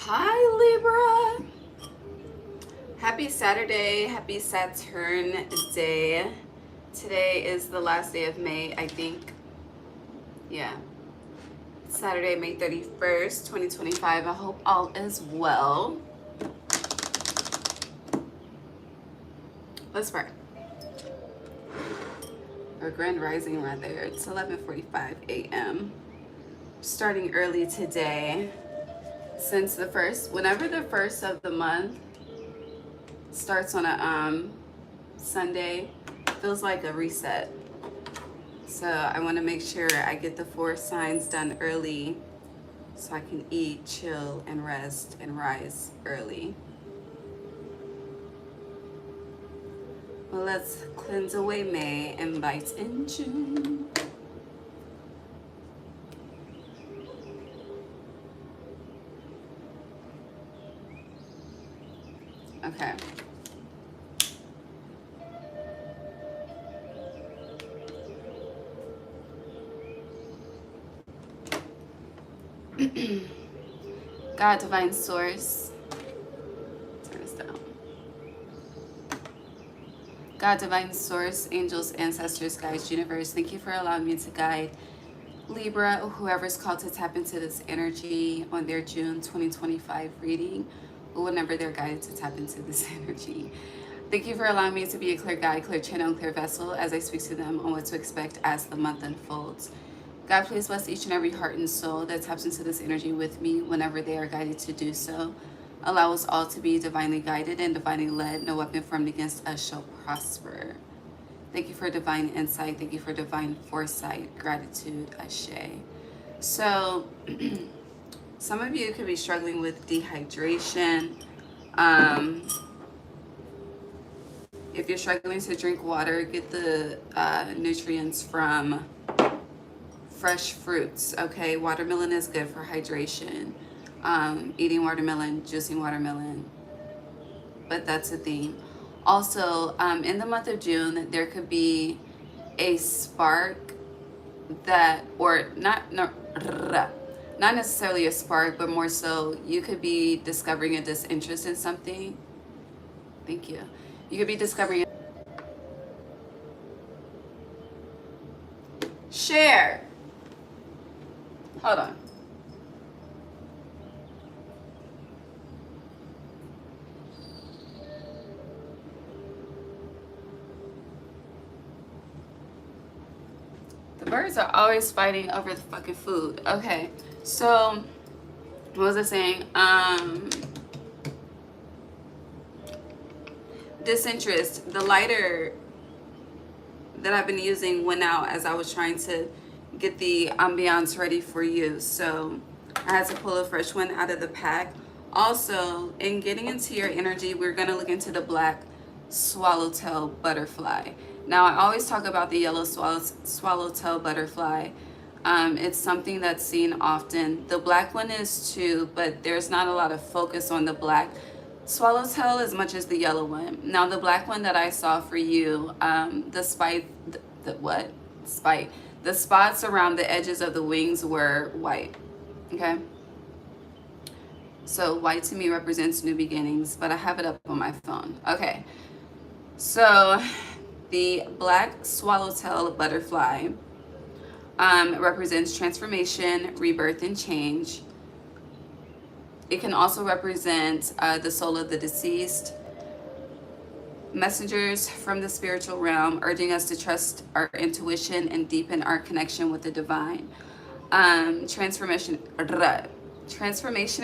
Hi Libra! Happy Saturday, happy Saturn day. Today is the last day of May, I think. Yeah. Saturday, May 31st, 2025. I hope all is well. Let's pray. Or grand rising rather. It's 11:45 a.m. Starting early today. Since whenever the first of the month starts on a Sunday, feels like a reset. So I want to make sure I get the 4 signs done early so I can eat, chill, and rest and rise early. Well, let's cleanse away May, invite in June. Okay. God, divine source. Turn this down. God, divine source, angels, ancestors, guides, universe, thank you for allowing me to guide Libra, or whoever's called to tap into this energy on their June 2025 reading, or whenever they're guided to tap into this energy. Thank you for allowing me to be a clear guide, clear channel, and clear vessel as I speak to them on what to expect as the month unfolds. God, please bless each and every heart and soul that taps into this energy with me whenever they are guided to do so. Allow us all to be divinely guided and divinely led. No weapon formed against us shall prosper. Thank you for divine insight. Thank you for divine foresight. Gratitude, Ashe. So, some of you could be struggling with dehydration. If you're struggling to drink water, get the nutrients from fresh fruits, okay? Watermelon is good for hydration. Eating watermelon, juicing watermelon, but that's a theme. Also, in the month of June, there could be a spark that, or not necessarily a spark, but more so you could be discovering a disinterest in something. Thank you. You could be discovering. Share. Hold on. The birds are always fighting over the fucking food. Okay, so what was I saying? Disinterest. The lighter that I've been using went out as I was trying to get the ambiance ready for you. So I had to pull a fresh one out of the pack. Also, in getting into your energy, we're going to look into the black swallowtail butterfly. Now, I always talk about the yellow swallowtail butterfly. It's something that's seen often. The black one is too, but there's not a lot of focus on the black swallowtail as much as the yellow one. Now, the black one that I saw for you, the spots around the edges of the wings were white, okay? So white to me represents new beginnings, but I have it up on my phone. Okay, so the black swallowtail butterfly represents transformation, rebirth, and change. It can also represent the soul of the deceased, messengers from the spiritual realm urging us to trust our intuition and deepen our connection with the divine. Transformation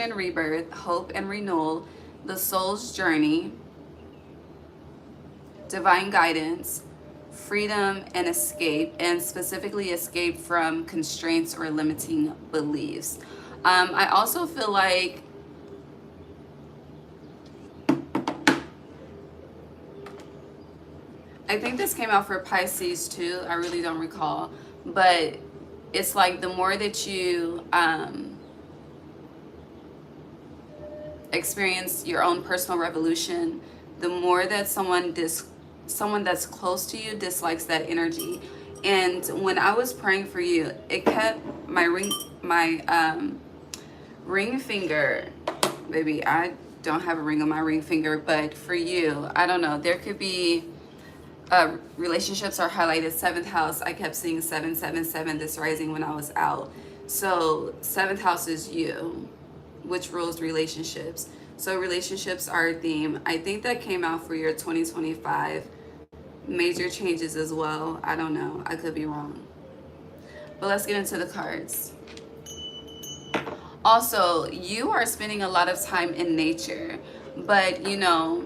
and rebirth, hope and renewal, the soul's journey, divine guidance, freedom and escape, and specifically escape from constraints or limiting beliefs. I also feel like I think this came out for Pisces too. I really don't recall, but it's like the more that you experience your own personal revolution, the more that someone that's close to you dislikes that energy. And when I was praying for you, it kept my ring finger Baby, I don't have a ring on my ring finger, but for you, I don't know. There could be relationships are highlighted. Seventh house. I kept seeing 777 this rising when I was out. So seventh house is you, which rules relationships. So relationships are a theme. I think that came out for your 2025. Major changes as well. I don't know. I could be wrong. But let's get into the cards. Also, you are spending a lot of time in nature, but you know,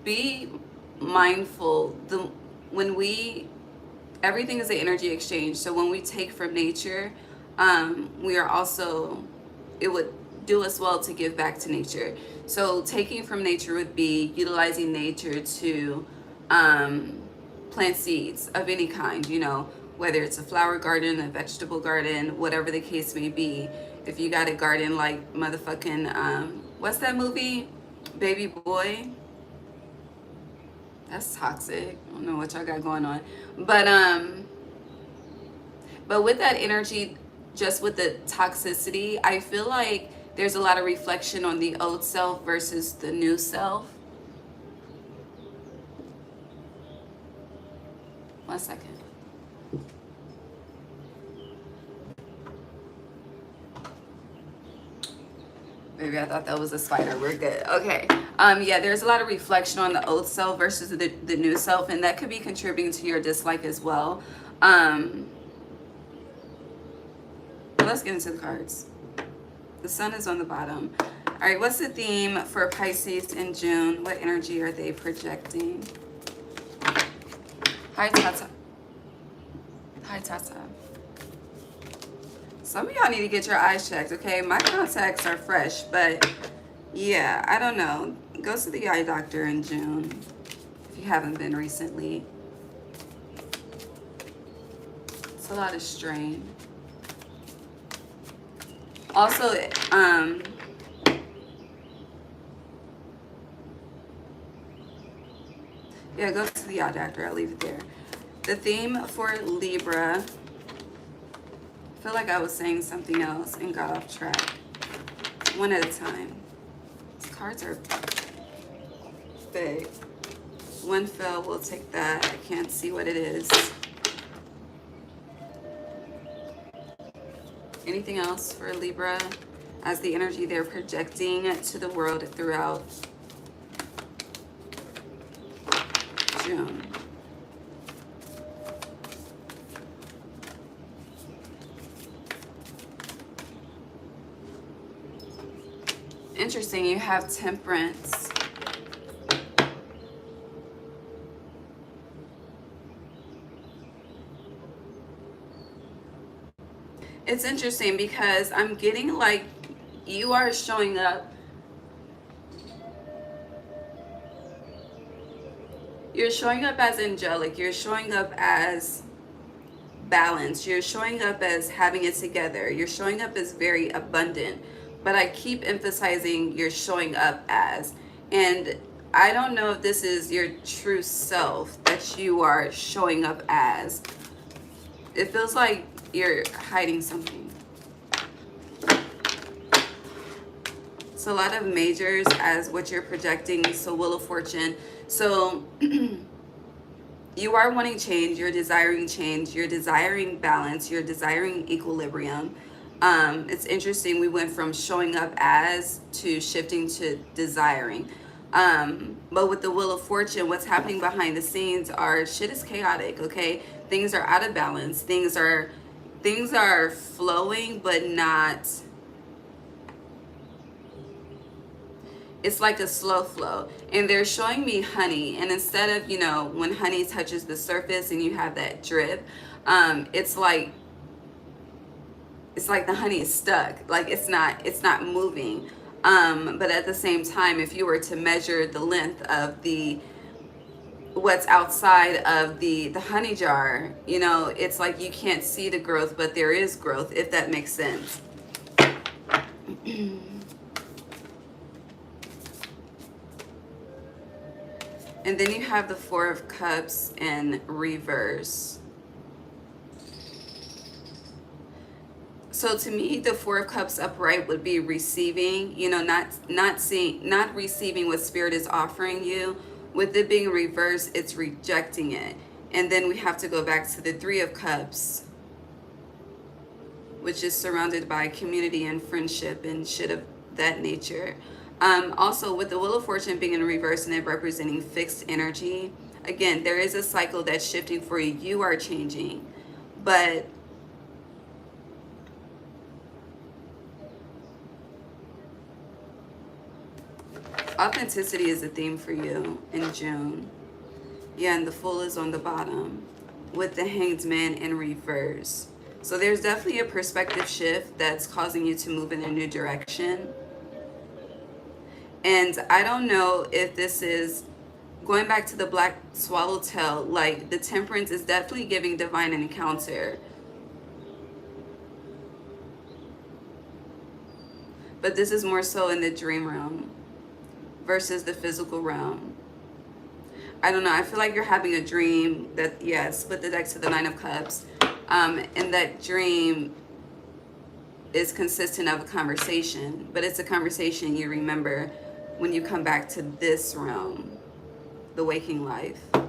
be mindful. Everything is an energy exchange. So when we take from nature, we are also, it would do us well to give back to nature. So taking from nature would be utilizing nature to plant seeds of any kind, you know, whether it's a flower garden, a vegetable garden, whatever the case may be. If you got a garden like motherfucking, what's that movie? Baby Boy? That's toxic. I don't know what y'all got going on. But with that energy, just with the toxicity, I feel like there's a lot of reflection on the old self versus the new self. One second. Maybe I thought that was a spider. We're good. Okay. Yeah, there's a lot of reflection on the old self versus the new self, and that could be contributing to your dislike as well. Let's get into the cards. The sun is on the bottom. All right, what's the theme for Pisces in June? What energy are they projecting? Hi, Tata. Hi, Tata. Some of y'all need to get your eyes checked, okay? My contacts are fresh, but yeah, I don't know. Go to the eye doctor in June if you haven't been recently. It's a lot of strain. Also, yeah, go to the eye doctor. I'll leave it there. The theme for Libra. I feel like I was saying something else and got off track. One at a time. These cards are big. One fell, we'll take that. I can't see what it is. Anything else for Libra as the energy they're projecting to the world throughout June? Interesting, you have Temperance. It's interesting because I'm getting like you are showing up. You're showing up as angelic. You're showing up as balanced. You're showing up as having it together. You're showing up as very abundant. But I keep emphasizing you're showing up as. And I don't know if this is your true self that you are showing up as. It feels like you're hiding something. So a lot of majors as what you're projecting. So Wheel of Fortune. So you are wanting change. You're desiring balance. You're desiring equilibrium. It's interesting. We went from showing up as to shifting to desiring. But with the Wheel of Fortune, what's happening behind the scenes are shit is chaotic. Okay, things are out of balance. Things are flowing, but not. It's like a slow flow. And they're showing me honey. And instead of, you know, when honey touches the surface and you have that drip, it's like the honey is stuck. Like it's not moving. But at the same time, if you were to measure the length of what's outside of the honey jar, you know, it's like you can't see the growth, but there is growth, if that makes sense. And then you have the Four of Cups in reverse. So to me, the Four of Cups upright would be receiving, not receiving what Spirit is offering you. With it being reversed, it's rejecting it. And then we have to go back to the Three of Cups, which is surrounded by community and friendship and shit of that nature. Also, with the Wheel of Fortune being in reverse and it representing fixed energy, again, there is a cycle that's shifting for you. You are changing, but authenticity is a theme for you in June. Yeah, and the Fool is on the bottom with the Hanged Man in reverse. So there's definitely a perspective shift that's causing you to move in a new direction. And I don't know if this is going back to the Black Swallowtail, like the Temperance is definitely giving divine encounter. But this is more so in the dream realm versus the physical realm. I don't know. I feel like you're having a dream that, yeah, split the deck to the Nine of Cups. And that dream is consistent of a conversation, but it's a conversation you remember when you come back to this realm, the waking life. All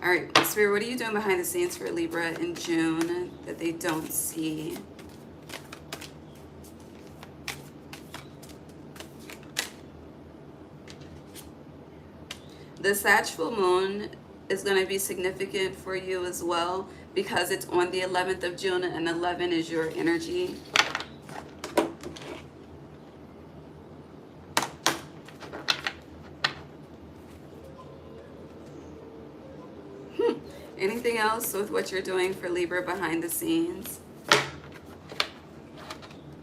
right, Spirit, what are you doing behind the scenes for Libra in June that they don't see? The Sag full moon is going to be significant for you as well because it's on the 11th of June and 11 is your energy. Anything else with what you're doing for Libra behind the scenes?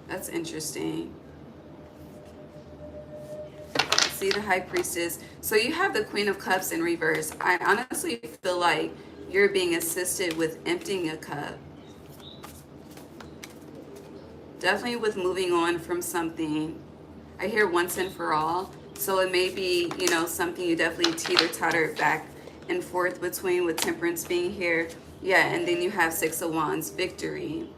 That's interesting. See the High Priestess. So you have the Queen of Cups in reverse. I honestly feel like you're being assisted with emptying a cup. Definitely with moving on from something. I hear once and for all. So it may be, something you definitely teeter-totter back and forth between, with Temperance being here. Yeah, and then you have Six of Wands, victory.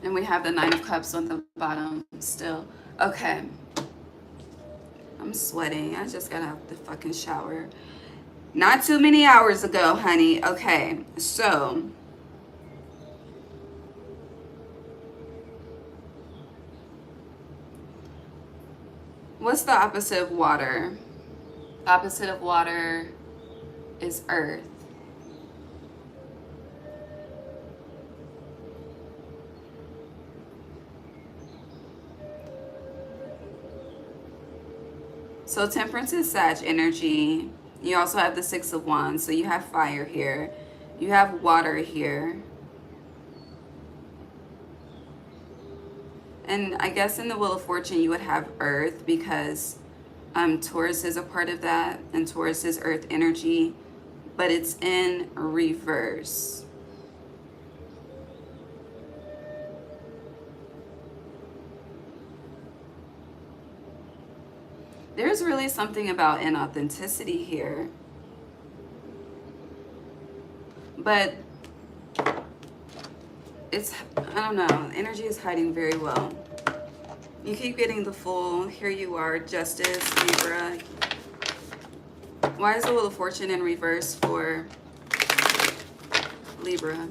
And we have the Nine of Cups on the bottom still. Okay. I'm sweating. I just got out of the fucking shower. Not too many hours ago, honey. Okay, so what's the opposite of water? Opposite of water is earth. So Temperance is Sag energy. You also have the Six of Wands. So you have fire here. You have water here. And I guess in the Wheel of Fortune you would have earth because Taurus is a part of that. And Taurus is earth energy. But it's in reverse. There's really something about inauthenticity here. But it's, I don't know, energy is hiding very well. You keep getting the Fool. Here you are, Justice, Libra. Why is the Wheel of Fortune in reverse for Libra?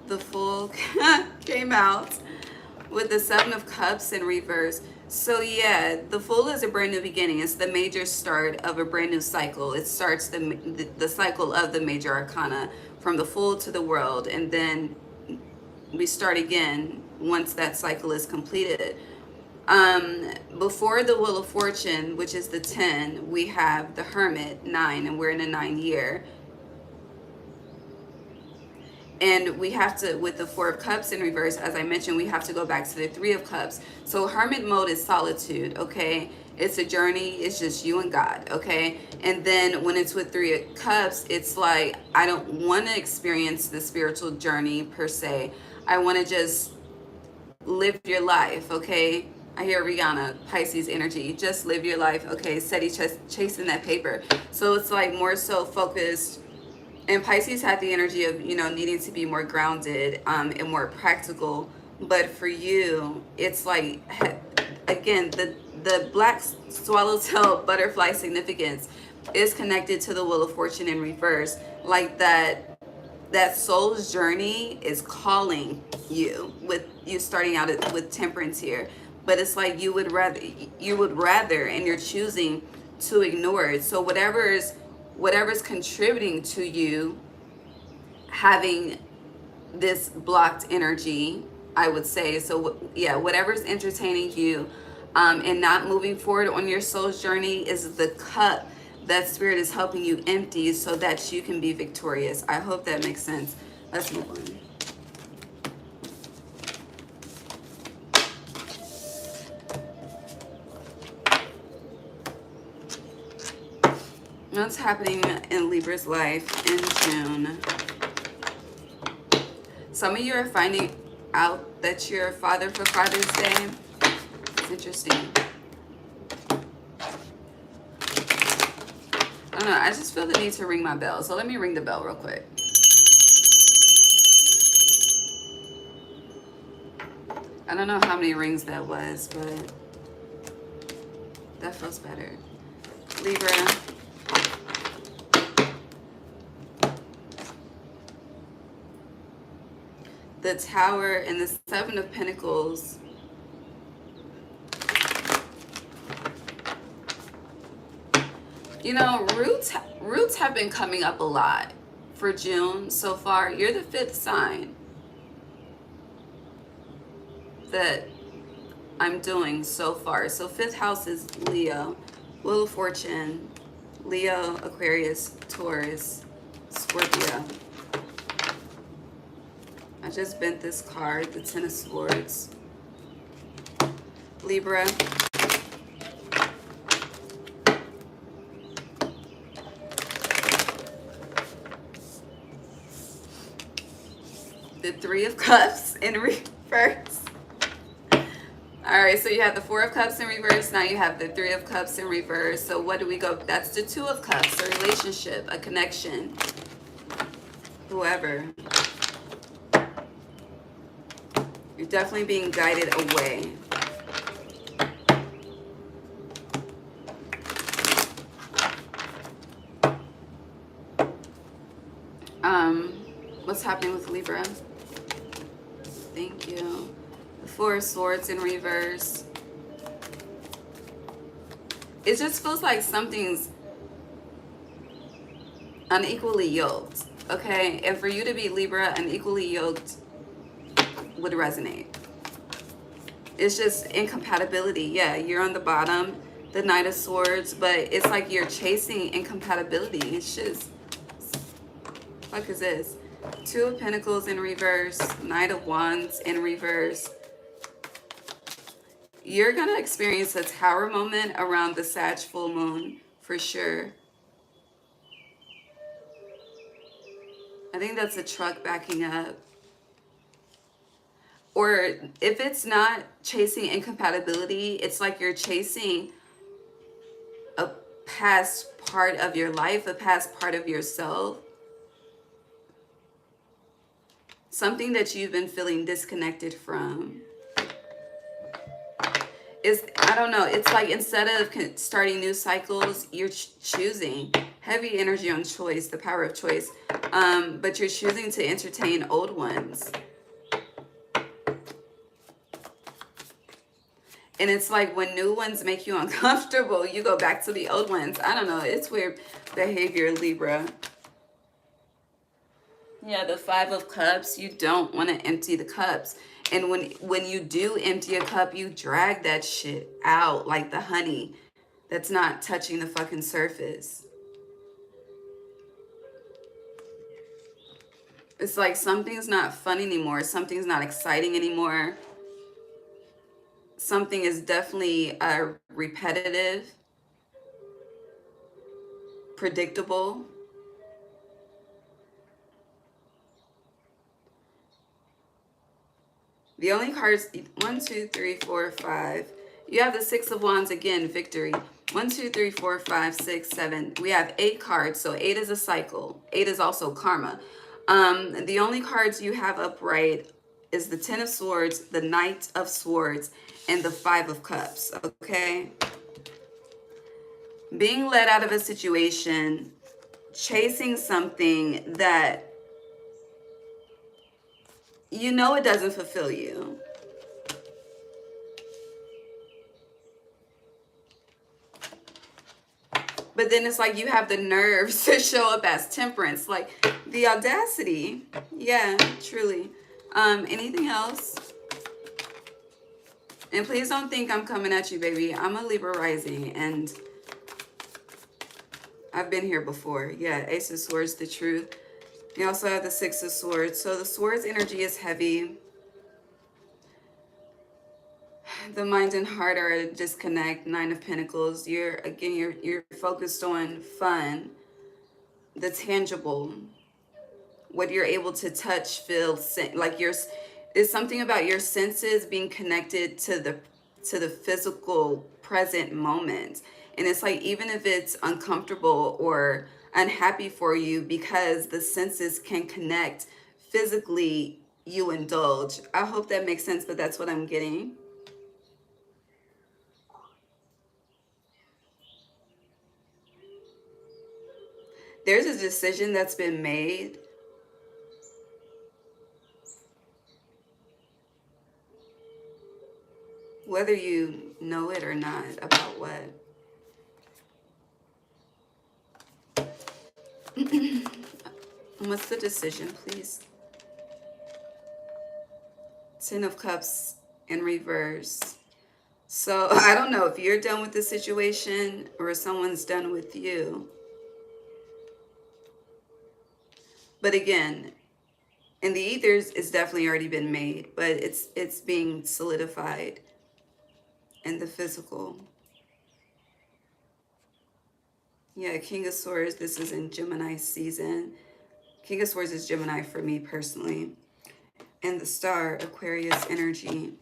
The Fool came out with the Seven of Cups in reverse. So yeah, the Fool is a brand new beginning. It's the major start of a brand new cycle. It starts the cycle of the major arcana from the Fool to the World, and then we start again once that cycle is completed. Before the Wheel of Fortune, which is the 10, we have the Hermit, 9, and we're in a 9 year. And we have to, with the Four of Cups in reverse, as I mentioned, we have to go back to the Three of Cups. So Hermit mode is solitude, okay? It's a journey. It's just you and God, okay? And then when it's with Three of Cups, it's like, I don't want to experience the spiritual journey per se. I want to just live your life, okay? I hear Rihanna, Pisces energy. Just live your life. Okay, steady chasing that paper. So it's like more so focused. And Pisces had the energy of, you know, needing to be more grounded and more practical. But for you, it's like, again, the black swallowtail butterfly significance is connected to the Wheel of Fortune in reverse. Like that soul's journey is calling you, with you starting out with temperance here. But it's like you would rather and you're choosing to ignore it. So whatever's contributing to you having this blocked energy, I would say. So yeah, whatever's entertaining you and not moving forward on your soul's journey is the cup that spirit is helping you empty so that you can be victorious. I hope that makes sense. Let's move on. What's happening in Libra's life in June? Some of you are finding out that you're a father for Father's Day. It's interesting. I don't know. I just feel the need to ring my bell. So let me ring the bell real quick. I don't know how many rings that was, but that feels better. Libra. The Tower and the Seven of Pentacles. You know, roots have been coming up a lot for June so far. You're the 5th sign that I'm doing so far. So 5th house is Leo, Wheel of Fortune, Leo, Aquarius, Taurus, Scorpio. I just bent this card, the Ten of Swords. Libra. The Three of Cups in reverse. All right, so you have the Four of Cups in reverse. Now you have the Three of Cups in reverse. So what do we go? That's the Two of Cups, a relationship, a connection. Whoever. You're definitely being guided away. What's happening with Libra? Thank you. The Four of Swords in reverse. It just feels like something's unequally yoked, okay? And for you to be Libra, unequally yoked would resonate. It's just incompatibility. Yeah, you're on the bottom, the Knight of Swords, but it's like you're chasing incompatibility. It's just, what is this? Two of Pentacles in reverse, Knight of Wands in reverse. You're going to experience a Tower moment around the Sag full moon for sure. I think that's a truck backing up. Or if it's not chasing incompatibility, it's like you're chasing a past part of your life, a past part of yourself. Something that you've been feeling disconnected from. I don't know, it's like instead of starting new cycles, you're choosing. Heavy energy on choice, the power of choice. But you're choosing to entertain old ones. And it's like when new ones make you uncomfortable, you go back to the old ones. I don't know, it's weird behavior, Libra. Yeah, the Five of Cups, you don't want to empty the cups. And when you do empty a cup, you drag that shit out like the honey that's not touching the fucking surface. It's like something's not fun anymore. Something's not exciting anymore. Something is definitely repetitive, predictable. The only cards, 1, 2, 3, 4, 5. You have the Six of Wands again, victory. 1, 2, 3, 4, 5, 6, 7. We have 8 cards. So 8 is a cycle. 8 is also karma. The only cards you have upright is the Ten of Swords, the Knight of Swords, and the Five of Cups. Okay? Being let out of a situation, chasing something that you know it doesn't fulfill you. But then it's like you have the nerves to show up as Temperance. Like the audacity. Yeah, truly. Anything else? And please don't think I'm coming at you, baby. I'm a Libra rising and I've been here before. Yeah, Ace of Swords, the truth. You also have the Six of Swords. So the Swords energy is heavy. The mind and heart are at a disconnect. Nine of Pentacles. You're focused on fun, the tangible, what you're able to touch, feel, like it's something about your senses being connected to the physical present moment. And it's like, even if it's uncomfortable or unhappy for you, because the senses can connect physically, you indulge. I hope that makes sense, but that's what I'm getting. There's a decision that's been made. Whether you know it or not, about what? What's the decision, please? Ten of Cups in reverse. So I don't know if you're done with the situation or someone's done with you. But again, in the ethers, it's definitely already been made, but it's being solidified in the physical. Yeah, King of Swords, this is in Gemini season. King of Swords is Gemini for me personally. And the Star, Aquarius energy.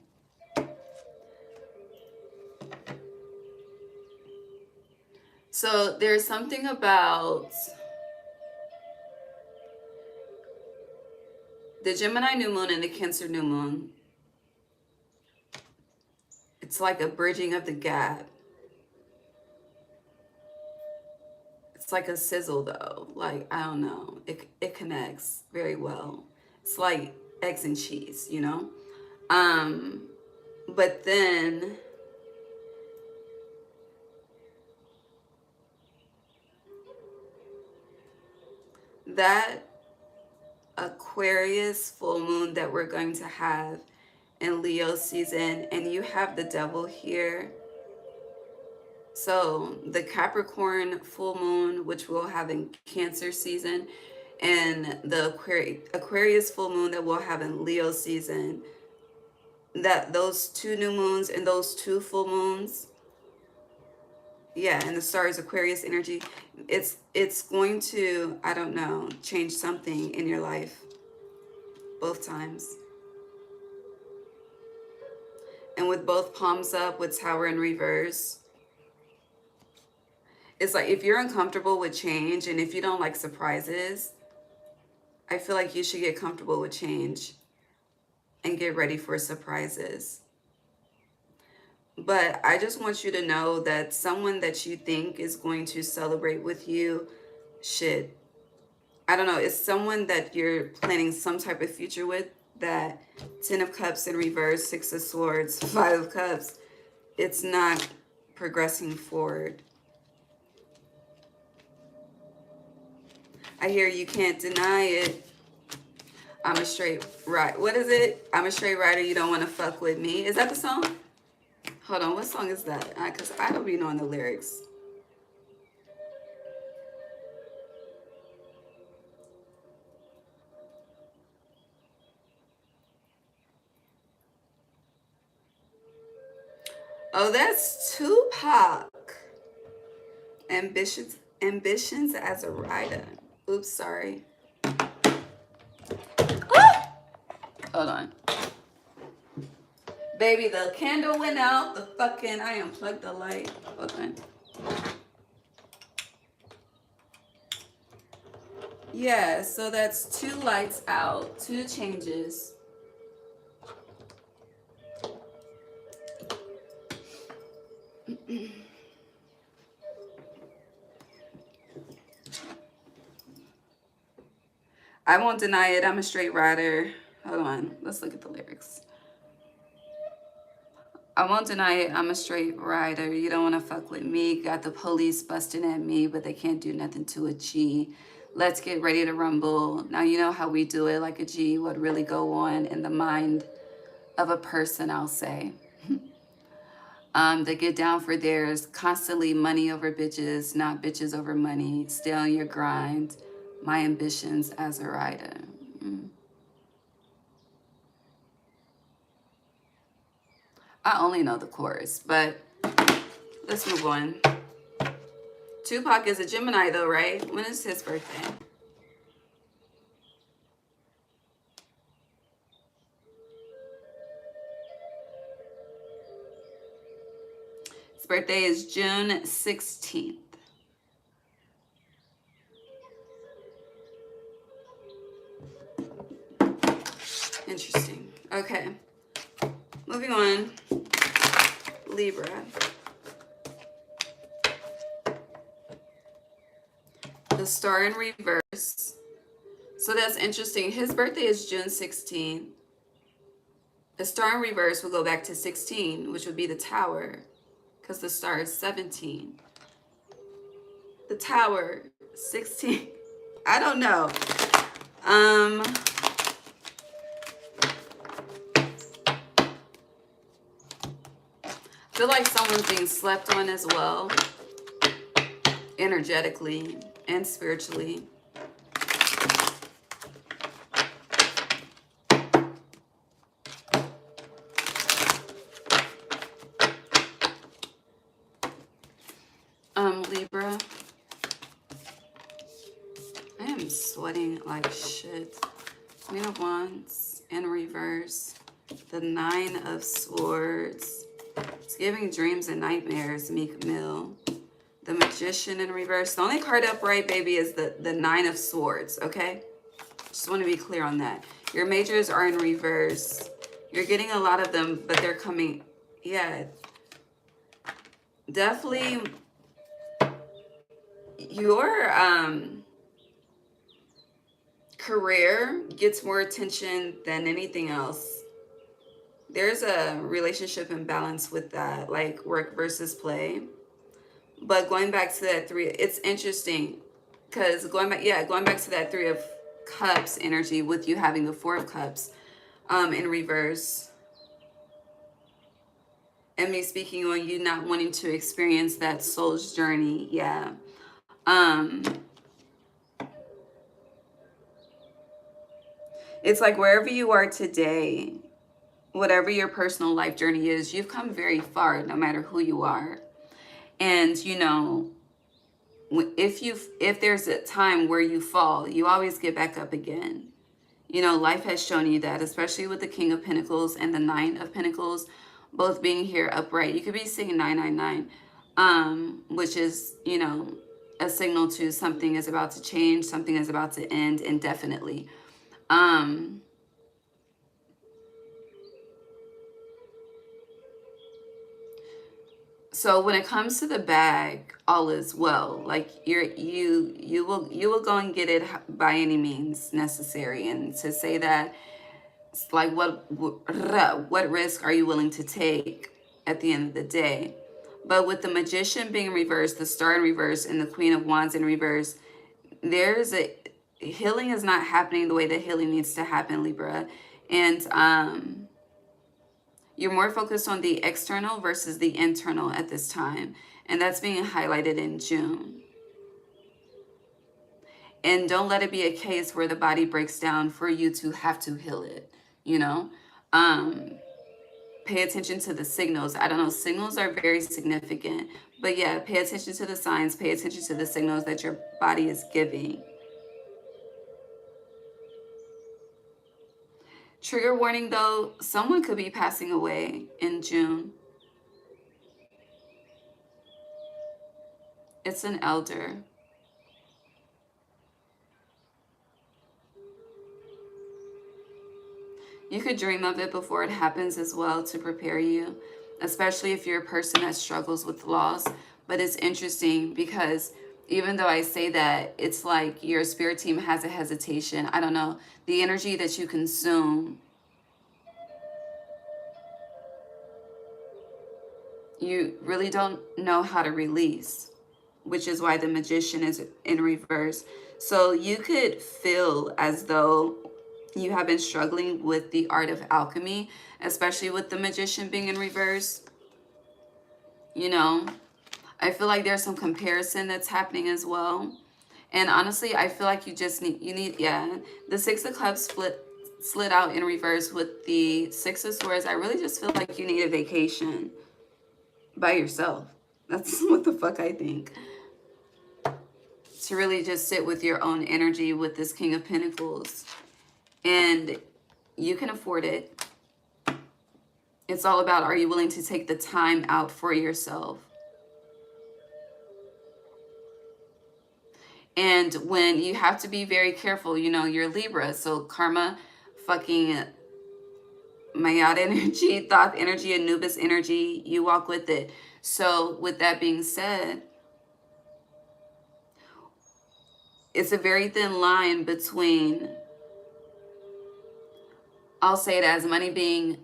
So there's something about the Gemini new moon and the Cancer new moon. It's like a bridging of the gap. It's like a sizzle though. Like, I don't know. It connects very well. It's like eggs and cheese, you know? But then that Aquarius full moon that we're going to have in Leo season, and you have the devil here. So the Capricorn full moon, which we'll have in Cancer season, and the Aquarius full moon that we'll have in Leo season, that those two new moons and those two full moons, yeah, and the Star is Aquarius energy, it's going to, I don't know, change something in your life both times. And with both palms up, with Tower in reverse, it's like, if you're uncomfortable with change and if you don't like surprises, I feel like you should get comfortable with change and get ready for surprises. But I just want you to know that someone that you think is going to celebrate with you, shit, I don't know, it's someone that you're planning some type of future with, that Ten of Cups in reverse, Six of Swords, Five of Cups, it's not progressing forward. I hear you can't deny it. I'm a straight right. What is it? I'm a straight rider. You don't want to fuck with me. Is that the song? Hold on. What song is that? Because I don't be knowing the lyrics. Oh, that's Tupac. Ambitions as a writer. Oops, sorry. Ah! Hold on. Baby, the candle went out. I unplugged the light. Hold on. Yeah, so that's 2 lights out, 2 changes. I won't deny it. I'm a straight rider. Hold on. Let's look at the lyrics. I won't deny it. I'm a straight rider. You don't want to fuck with me. Got the police busting at me, but they can't do nothing to a G. Let's get ready to rumble. Now you know how we do it like a G. What really go on in the mind of a person, I'll say. They get down for theirs. Constantly money over bitches, not bitches over money. Stay on your grind. My ambitions as a rider. I only know the chorus, but let's move on. Tupac is a Gemini though, right? When is his birthday? His birthday is June 16th. Interesting. Okay. Moving on. Libra. The star in reverse. So that's interesting. His birthday is June 16th. The star in reverse will go back to 16, which would be the tower, because the star is 17. The tower, 16. I don't know. I feel like someone's being slept on as well, energetically and spiritually. Libra. I am sweating like shit. Queen of Wands in reverse. The 9 of Swords. It's giving dreams and nightmares, Meek Mill. The Magician in reverse. The only card upright, baby, is the 9 of Swords, okay? Just want to be clear on that. Your majors are in reverse. You're getting a lot of them, but they're coming. Yeah. Definitely your career gets more attention than anything else. There's a relationship imbalance with that, like work versus play. But going back to that 3, it's interesting because going back to that 3 of Cups energy with you having the 4 of Cups in reverse, and me speaking on you not wanting to experience that soul's journey. Yeah. It's like wherever you are today, whatever your personal life journey is, you've come very far no matter who you are. And you know, if there's a time where you fall, you always get back up again. You know, life has shown you that, especially with the King of Pentacles and the 9 of Pentacles both being here upright. You could be seeing 999, which is, you know, a signal to something is about to change, something is about to end indefinitely. So when it comes to the bag, all is well. Like you will go and get it by any means necessary. And to say that, it's like what risk are you willing to take at the end of the day? But with the Magician being reversed, the Star in reverse, and the Queen of Wands in reverse, there's a healing is not happening the way that healing needs to happen, Libra. And you're more focused on the external versus the internal at this time. And that's being highlighted in June. And don't let it be a case where the body breaks down for you to have to heal it, you know? Pay attention to the signals. I don't know, signals are very significant. But yeah, pay attention to the signs. Pay attention to the signals that your body is giving. Trigger warning though, someone could be passing away in June. It's an elder. You could dream of it before it happens as well to prepare you, especially if you're a person that struggles with loss. But it's interesting because even though I say that, it's like your spirit team has a hesitation. I don't know. The energy that you consume, you really don't know how to release, which is why the Magician is in reverse. So you could feel as though you have been struggling with the art of alchemy, especially with the Magician being in reverse. You know, I feel like there's some comparison that's happening as well. And honestly, I feel like you need, yeah, the Six of Cups slid out in reverse with the Six of Swords. I really just feel like you need a vacation by yourself. That's what the fuck I think. To really just sit with your own energy with this King of Pentacles. And you can afford it. It's all about, are you willing to take the time out for yourself? And when you have to be very careful, you know, you're Libra, so karma, fucking Mayat energy, Thoth energy, Anubis energy, you walk with it. So with that being said, it's a very thin line between, I'll say it as money being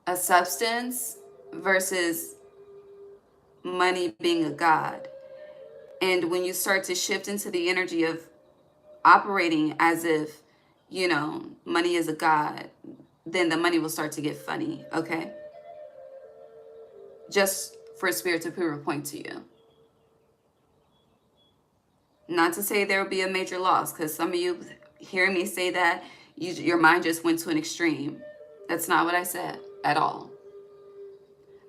a substance versus money being a god. And when you start to shift into the energy of operating as if, you know, money is a god, then the money will start to get funny, okay? Just for spirit to prove a point to you. Not to say there will be a major loss, because some of you hearing me say that, your mind just went to an extreme. That's not what I said at all.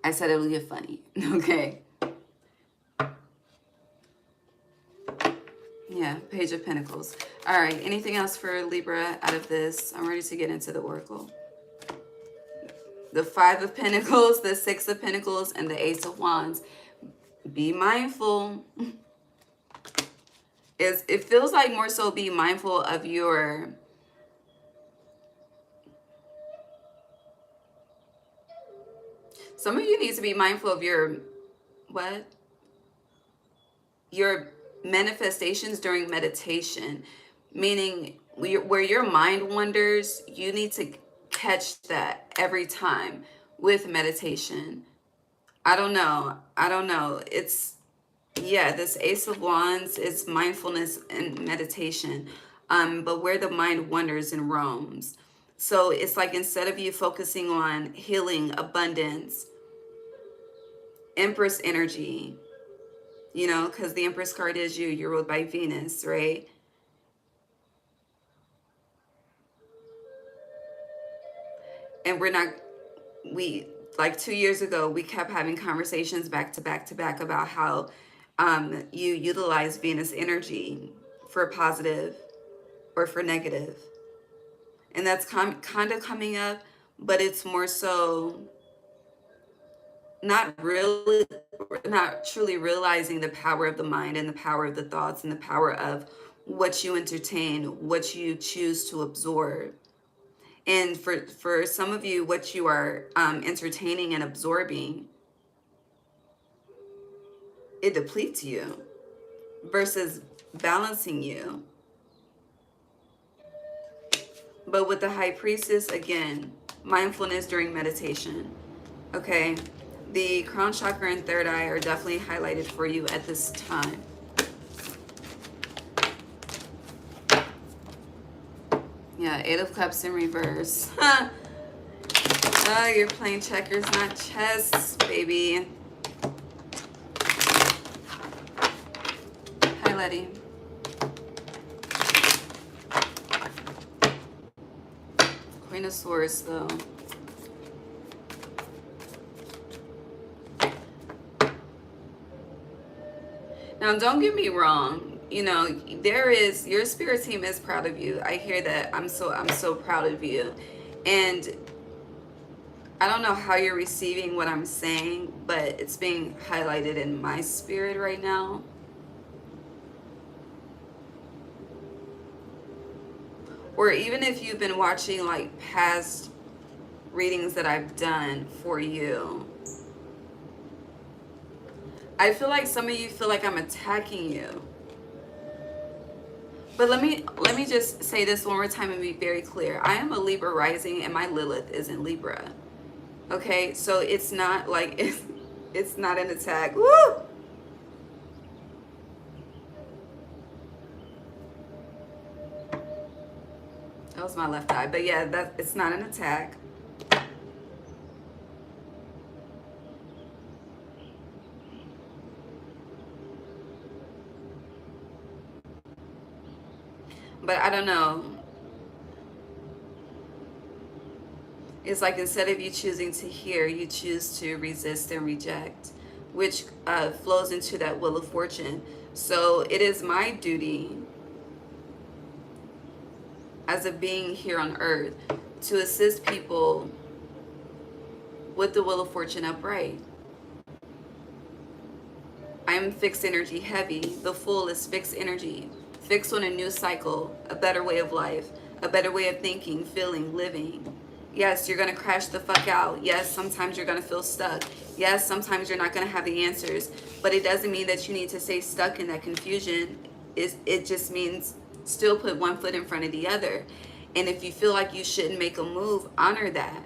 I said it will get funny, okay? Yeah, Page of Pentacles. All right, anything else for Libra out of this? I'm ready to get into the Oracle. The Five of Pentacles, the Six of Pentacles, and the Ace of Wands. Be mindful. It feels like more so be mindful of your... Some of you need to be mindful of your... What? Your manifestations during meditation. Meaning, where your mind wanders, you need to catch that every time with meditation. I don't know. It's, yeah, this Ace of Wands is mindfulness and meditation. But where the mind wanders and roams. So it's like instead of you focusing on healing, abundance, Empress energy, you know, because the Empress card is you're ruled by Venus, right? And like 2 years ago, we kept having conversations back to back to back about how you utilize Venus energy for positive or for negative. And that's kind of coming up, but it's more so not truly realizing the power of the mind and the power of the thoughts and the power of what you entertain, what you choose to absorb. And for some of you, what you are entertaining and absorbing, it depletes you versus balancing you. But with the High Priestess, again, mindfulness during meditation, okay? The crown chakra and third eye are definitely highlighted for you at this time. Yeah, Eight of Cups in reverse. Oh, you're playing checkers, not chess, baby. Hi, Letty. Queen of Swords, though. Now, don't get me wrong. you know, your spirit team is proud of you. I hear that. I'm so proud of you. And I don't know how you're receiving what I'm saying, but it's being highlighted in my spirit right now. Or even if you've been watching like past readings that I've done for you, I feel like some of you feel like I'm attacking you. But let me just say this one more time and be very clear. I am a Libra rising and my Lilith is in Libra. Okay, so it's not like it's not an attack. Woo! That was my left eye. But yeah, it's not an attack. But I don't know. It's like instead of you choosing to hear, you choose to resist and reject, which flows into that wheel of fortune. So it is my duty as a being here on earth to assist people with the wheel of fortune upright. I am fixed energy heavy. The Fool is fixed energy. Fixed on a new cycle, a better way of life, a better way of thinking, feeling, living. Yes, you're going to crash the fuck out. Yes, sometimes you're going to feel stuck. Yes, sometimes you're not going to have the answers. But it doesn't mean that you need to stay stuck in that confusion. It just means still put one foot in front of the other. And if you feel like you shouldn't make a move, honor that.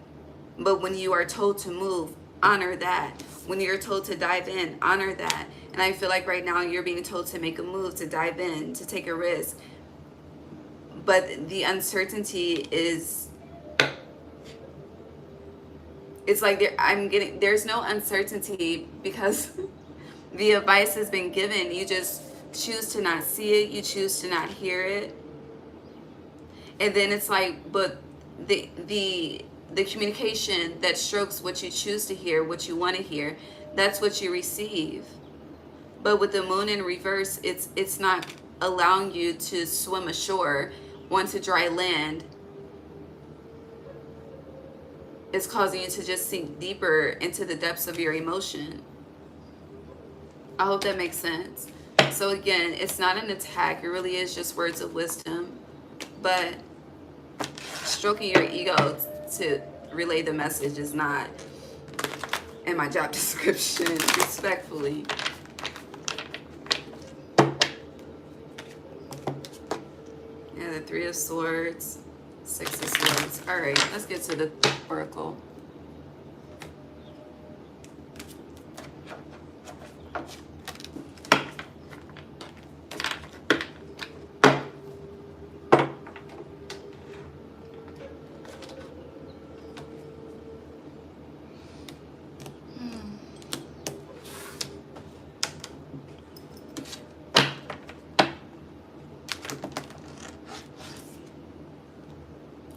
But when you are told to move, honor that. When you're told to dive in, honor that. And I feel like right now you're being told to make a move, to dive in, to take a risk. But the uncertainty is, it's like there's no uncertainty because the advice has been given. You just choose to not see it. You choose to not hear it. And then it's like, but the communication that strokes what you choose to hear, what you want to hear, that's what you receive. But with the moon in reverse, it's not allowing you to swim ashore onto dry land. It's causing you to just sink deeper into the depths of your emotion. I hope that makes sense. So again, it's not an attack. It really is just words of wisdom. But stroking your ego to relay the message is not in my job description, respectfully. Yeah, the Three of Swords, Six of Swords. All right, let's get to the oracle.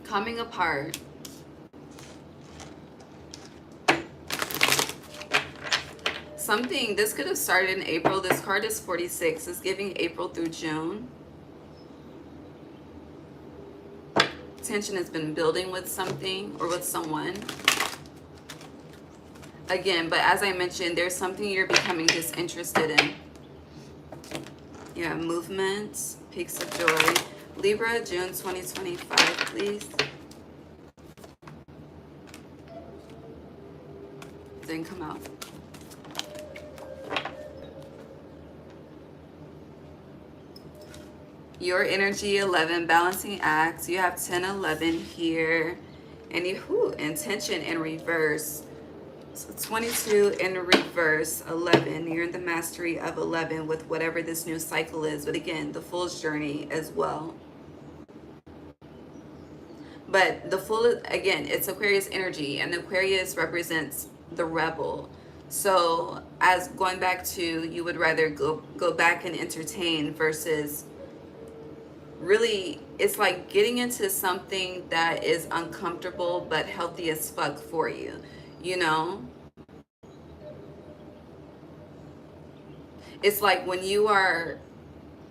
Coming apart. Something, this could have started in April. This card is 46. It's giving April through June. Tension has been building with something or with someone. Again, but as I mentioned, there's something you're becoming disinterested in. Yeah, movements, peaks of joy. Libra, June 2025, please. Didn't come out. Your energy, 11, balancing acts. You have 10, 11 here. And you, intention in reverse. So 22 in reverse, 11. You're in the mastery of 11 with whatever this new cycle is. But again, the Fool's journey as well. But the Fool, again, it's Aquarius energy. And Aquarius represents the rebel. So as going back to, you would rather go back and entertain versus really, it's like getting into something that is uncomfortable but healthy as fuck for you, you know? It's like when you are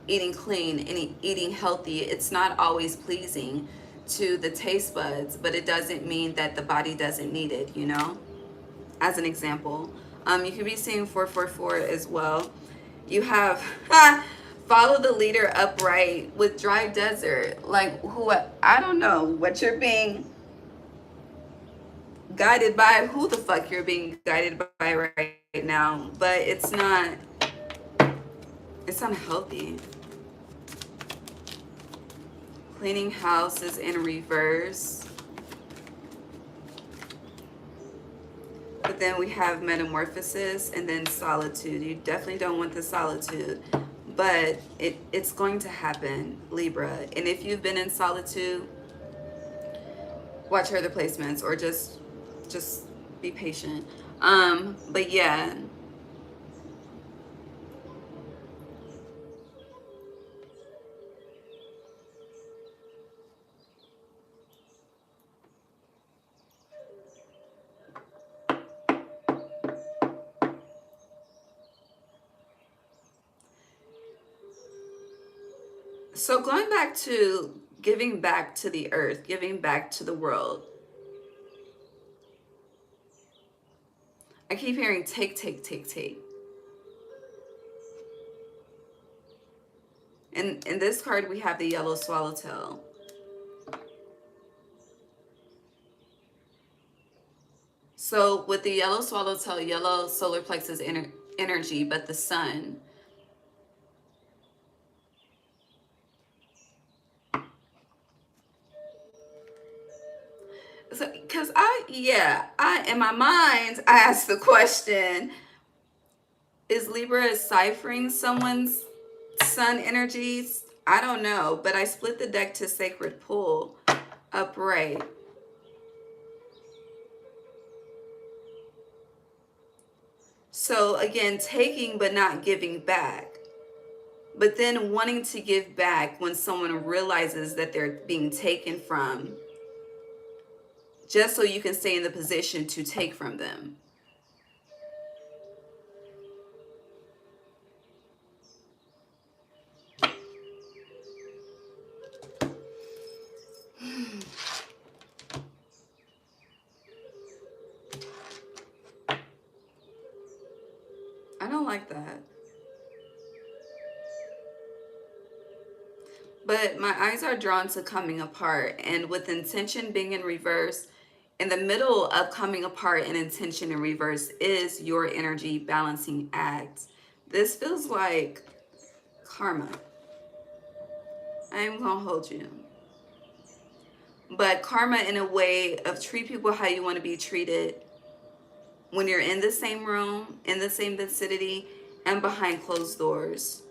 eating clean and eating healthy, it's not always pleasing to the taste buds, but it doesn't mean that the body doesn't need it, you know? As an example, you could be seeing 444 as well. You have follow the leader upright with dry desert. Like, who, I don't know what you're being guided by, who the fuck you're being guided by right now, but it's unhealthy. Cleaning house is in reverse. But then we have metamorphosis and then solitude. You definitely don't want the solitude, but it's going to happen, Libra. And if you've been in solitude, watch your other placements, or just be patient. But yeah. So going back to giving back to the earth, giving back to the world. I keep hearing take, take, take, take. And in this card, we have the yellow swallowtail. So with the yellow swallowtail, yellow solar plexus energy, but the sun. So, because in my mind, I asked the question, is Libra ciphering someone's sun energies? I don't know, but I split the deck to sacred pull upright. So again, taking but not giving back. But then wanting to give back when someone realizes that they're being taken from, just so you can stay in the position to take from them. I don't like that. But my eyes are drawn to coming apart, and with intention being in reverse, in the middle of coming apart and intention in reverse is your energy balancing act. This feels like karma. I am gonna hold you. But karma in a way of treat people how you want to be treated when you're in the same room, in the same vicinity, and behind closed doors.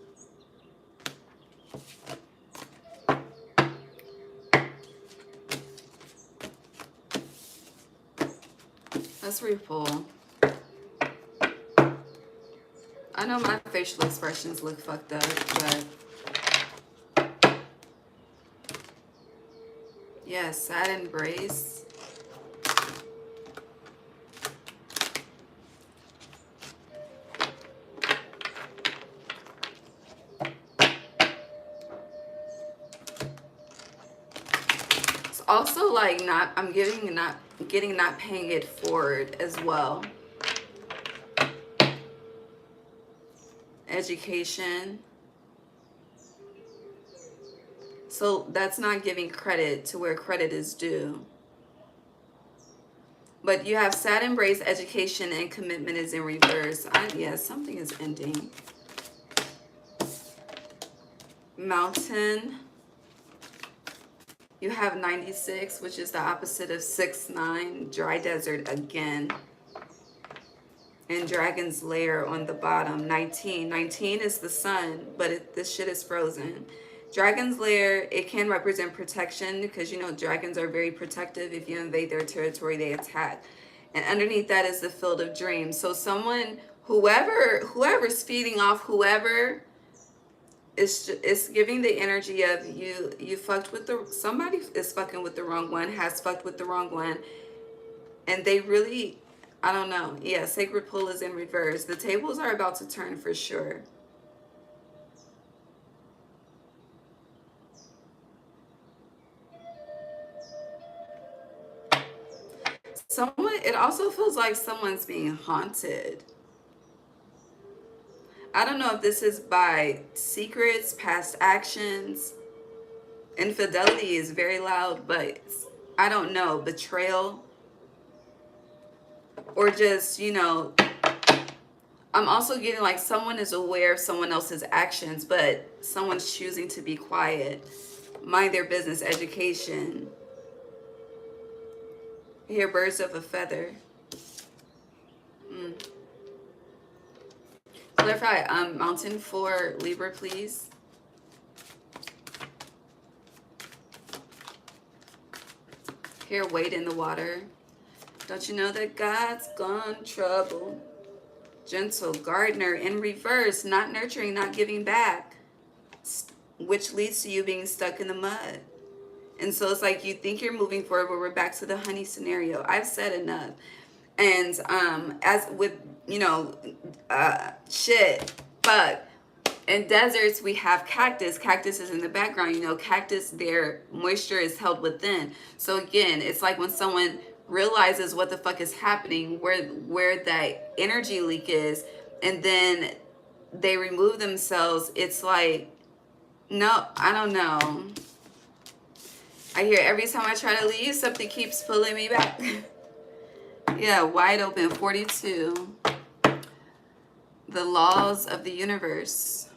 Let's repull. I know my facial expressions look fucked up, but yeah, sad embrace. It's also like I'm not paying it forward as well. Education. So that's not giving credit to where credit is due. But you have sad embrace, education, and commitment is in reverse. Something is ending. Mountain. You have 96, which is the opposite of 6-9. Dry desert again. And dragon's lair on the bottom. 19 is the sun, but this shit is frozen. Dragon's lair, it can represent protection, because dragons are very protective. If you invade their territory, they attack. And underneath that is the field of dreams. So whoever's feeding off whoever, it's giving the energy of you fucked with somebody is fucking with the wrong one, has fucked with the wrong one, and they really, I don't know. Yeah, sacred pull is in reverse. The tables are about to turn for sure. it also feels like someone's being haunted. I don't know if this is by secrets, past actions. Infidelity is very loud, but I don't know, betrayal, or just, I'm also getting like someone is aware of someone else's actions, but someone's choosing to be quiet, mind their business, education. Here, birds of a feather. Clarify, mountain for Libra, please. Here, wade in the water. Don't you know that God's gone trouble? Gentle gardener in reverse, not nurturing, not giving back, which leads to you being stuck in the mud. And so it's like you think you're moving forward, but we're back to the honey scenario. I've said enough. And as with, fuck. In deserts, we have cactus. Cactus is in the background. Cactus, their moisture is held within. So again, it's like when someone realizes what the fuck is happening, where that energy leak is, and then they remove themselves. It's like, no, I don't know. I hear every time I try to leave, something keeps pulling me back. Yeah, wide open, 42. The laws of the universe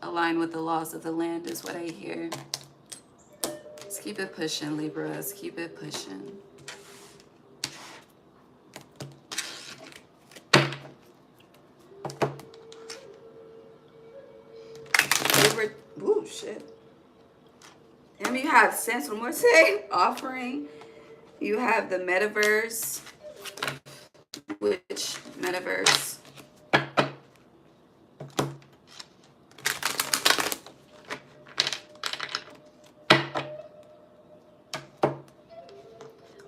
align with the laws of the land is what I hear. Let's keep it pushing, Libra. Let's keep it pushing. Libra, ooh, shit. And you have Sensual Morte offering. You have the metaverse. Which metaverse?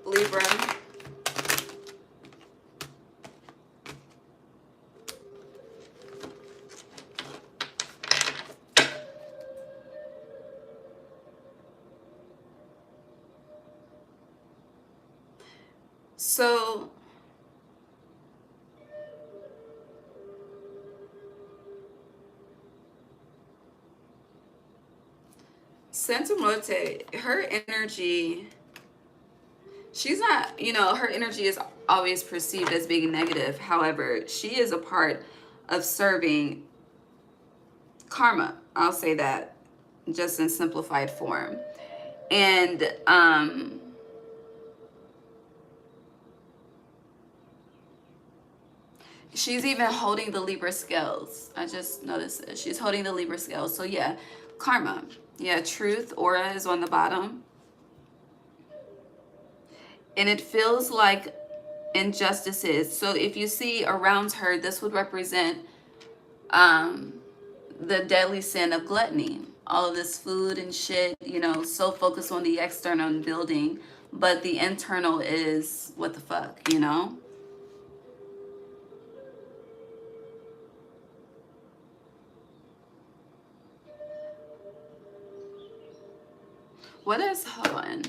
Libra. So Santa Mote, her energy, she's not, her energy is always perceived as being negative. However, she is a part of serving karma. I'll say that just in simplified form. And she's even holding the Libra scales. I just noticed this. She's holding the Libra scales. So yeah, karma. Yeah, truth, aura is on the bottom. And it feels like injustices. So if you see around her, this would represent the deadly sin of gluttony. All of this food and shit, so focused on the external and building, but the internal is what the fuck, hold on.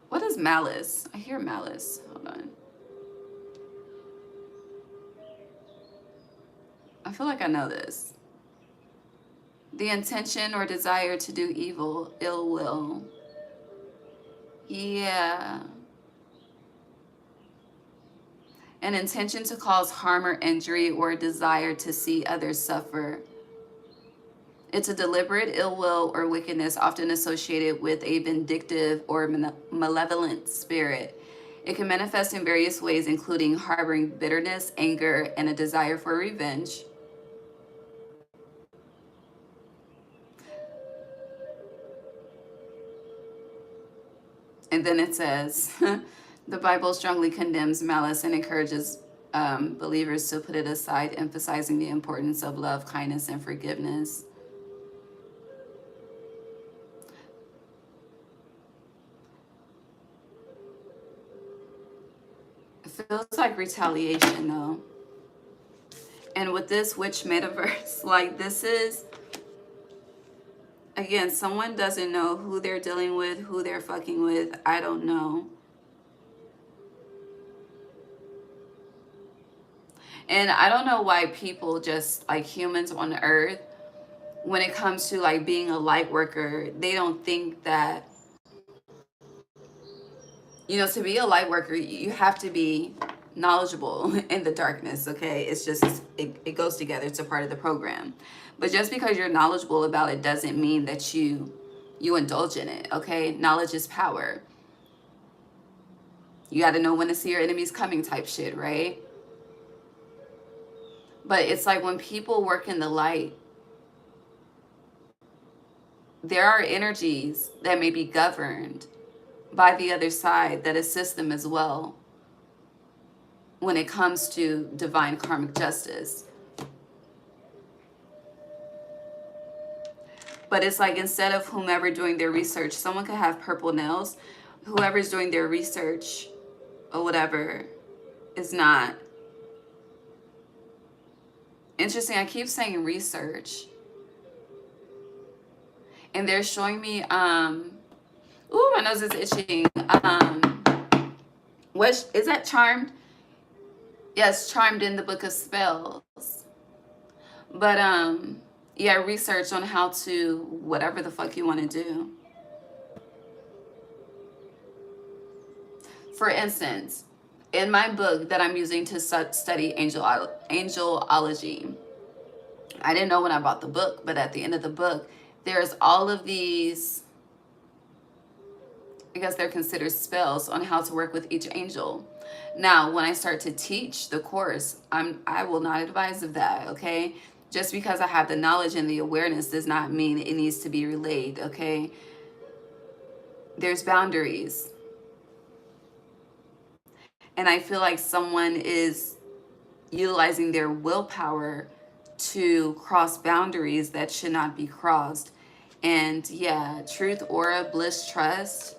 What is malice? I hear malice. Hold on. I feel like I know this. The intention or desire to do evil, ill will. Yeah. An intention to cause harm or injury, or a desire to see others suffer. It's a deliberate ill will or wickedness often associated with a vindictive or malevolent spirit. It can manifest in various ways, including harboring bitterness, anger, and a desire for revenge. And then it says, the Bible strongly condemns malice and encourages believers to put it aside, emphasizing the importance of love, kindness, and forgiveness. It feels like retaliation, though. And with this witch metaverse, like this is, again, someone doesn't know who they're dealing with, who they're fucking with. I don't know. And I don't know why people, just like humans on earth, when it comes to like being a light worker, they don't think that, you know, to be a light worker, you have to be knowledgeable in the darkness, okay? It's just, it goes together. It's a part of the program. But just because you're knowledgeable about it doesn't mean that you indulge in it, okay? Knowledge is power. You got to know when to see your enemies coming type shit, right? But it's like when people work in the light, there are energies that may be governed by the other side that assist them as well when it comes to divine karmic justice. But it's like, instead of whomever doing their research, someone could have purple nails. Whoever's doing their research or whatever is not. Interesting, I keep saying research. And they're showing me, ooh, my nose is itching. What is that, Charmed? Yes, Charmed in the Book of Spells. But yeah, research on how to whatever the fuck you want to do. For instance, in my book that I'm using to study angelology, I didn't know when I bought the book, but at the end of the book, there's all of these, I guess they're considered spells on how to work with each angel. Now, when I start to teach the course, I will not advise of that, okay? Just because I have the knowledge and the awareness does not mean it needs to be relayed, okay? There's boundaries. And I feel like someone is utilizing their willpower to cross boundaries that should not be crossed. And yeah, truth, aura, bliss, trust,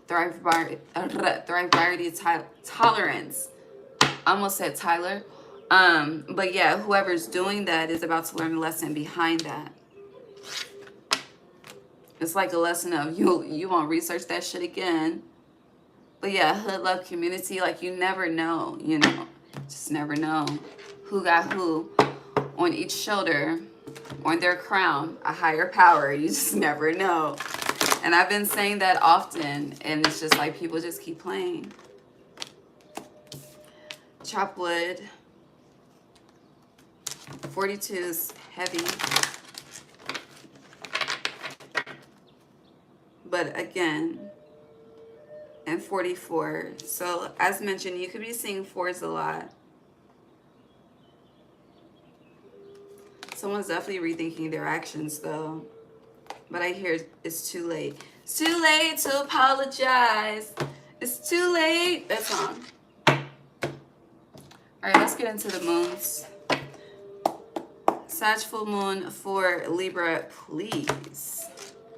thrive, variety, tolerance. I almost said Tyler. But yeah, whoever's doing that is about to learn a lesson behind that. It's like a lesson of you won't research that shit again. But yeah, hood love community, like you never know, you know, just never know who got who on each shoulder, on their crown, a higher power. You just never know. And I've been saying that often, and it's just like people just keep playing. Chop wood. 42 is heavy. But again, and 44. So as mentioned, you could be seeing fours a lot. Someone's definitely rethinking their actions though. But I hear it's too late. It's too late to apologize. It's too late. That song. All right, let's get into the moons. Sag full moon for Libra, please.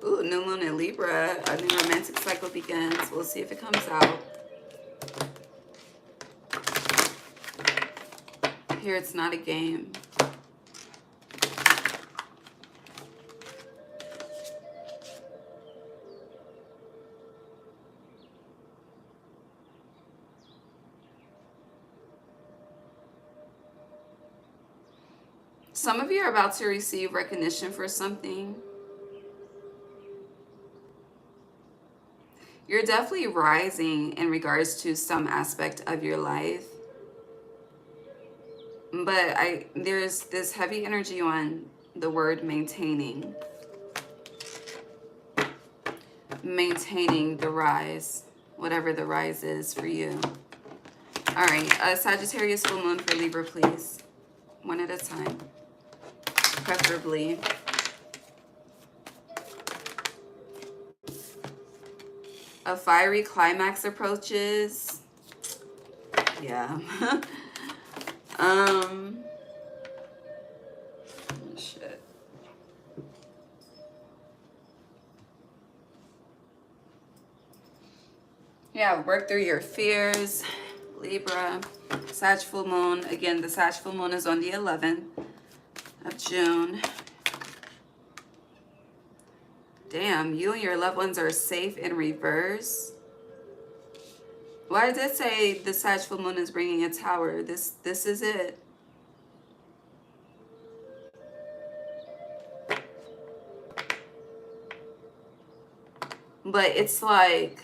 Ooh, new moon in Libra. A new romantic cycle begins. We'll see if it comes out. Here, it's not a game. Some of you are about to receive recognition for something. You're definitely rising in regards to some aspect of your life. But there's this heavy energy on the word maintaining. Maintaining the rise, whatever the rise is for you. All right, Sagittarius full moon for Libra, please. One at a time, preferably. A fiery climax approaches. Yeah. Shit. Yeah, work through your fears, Libra. Sag full moon. Again, the Sag full moon is on the 11th of June. Damn, you and your loved ones are safe in reverse. Well, I did say the Sag full moon is bringing a tower. This is it. But it's like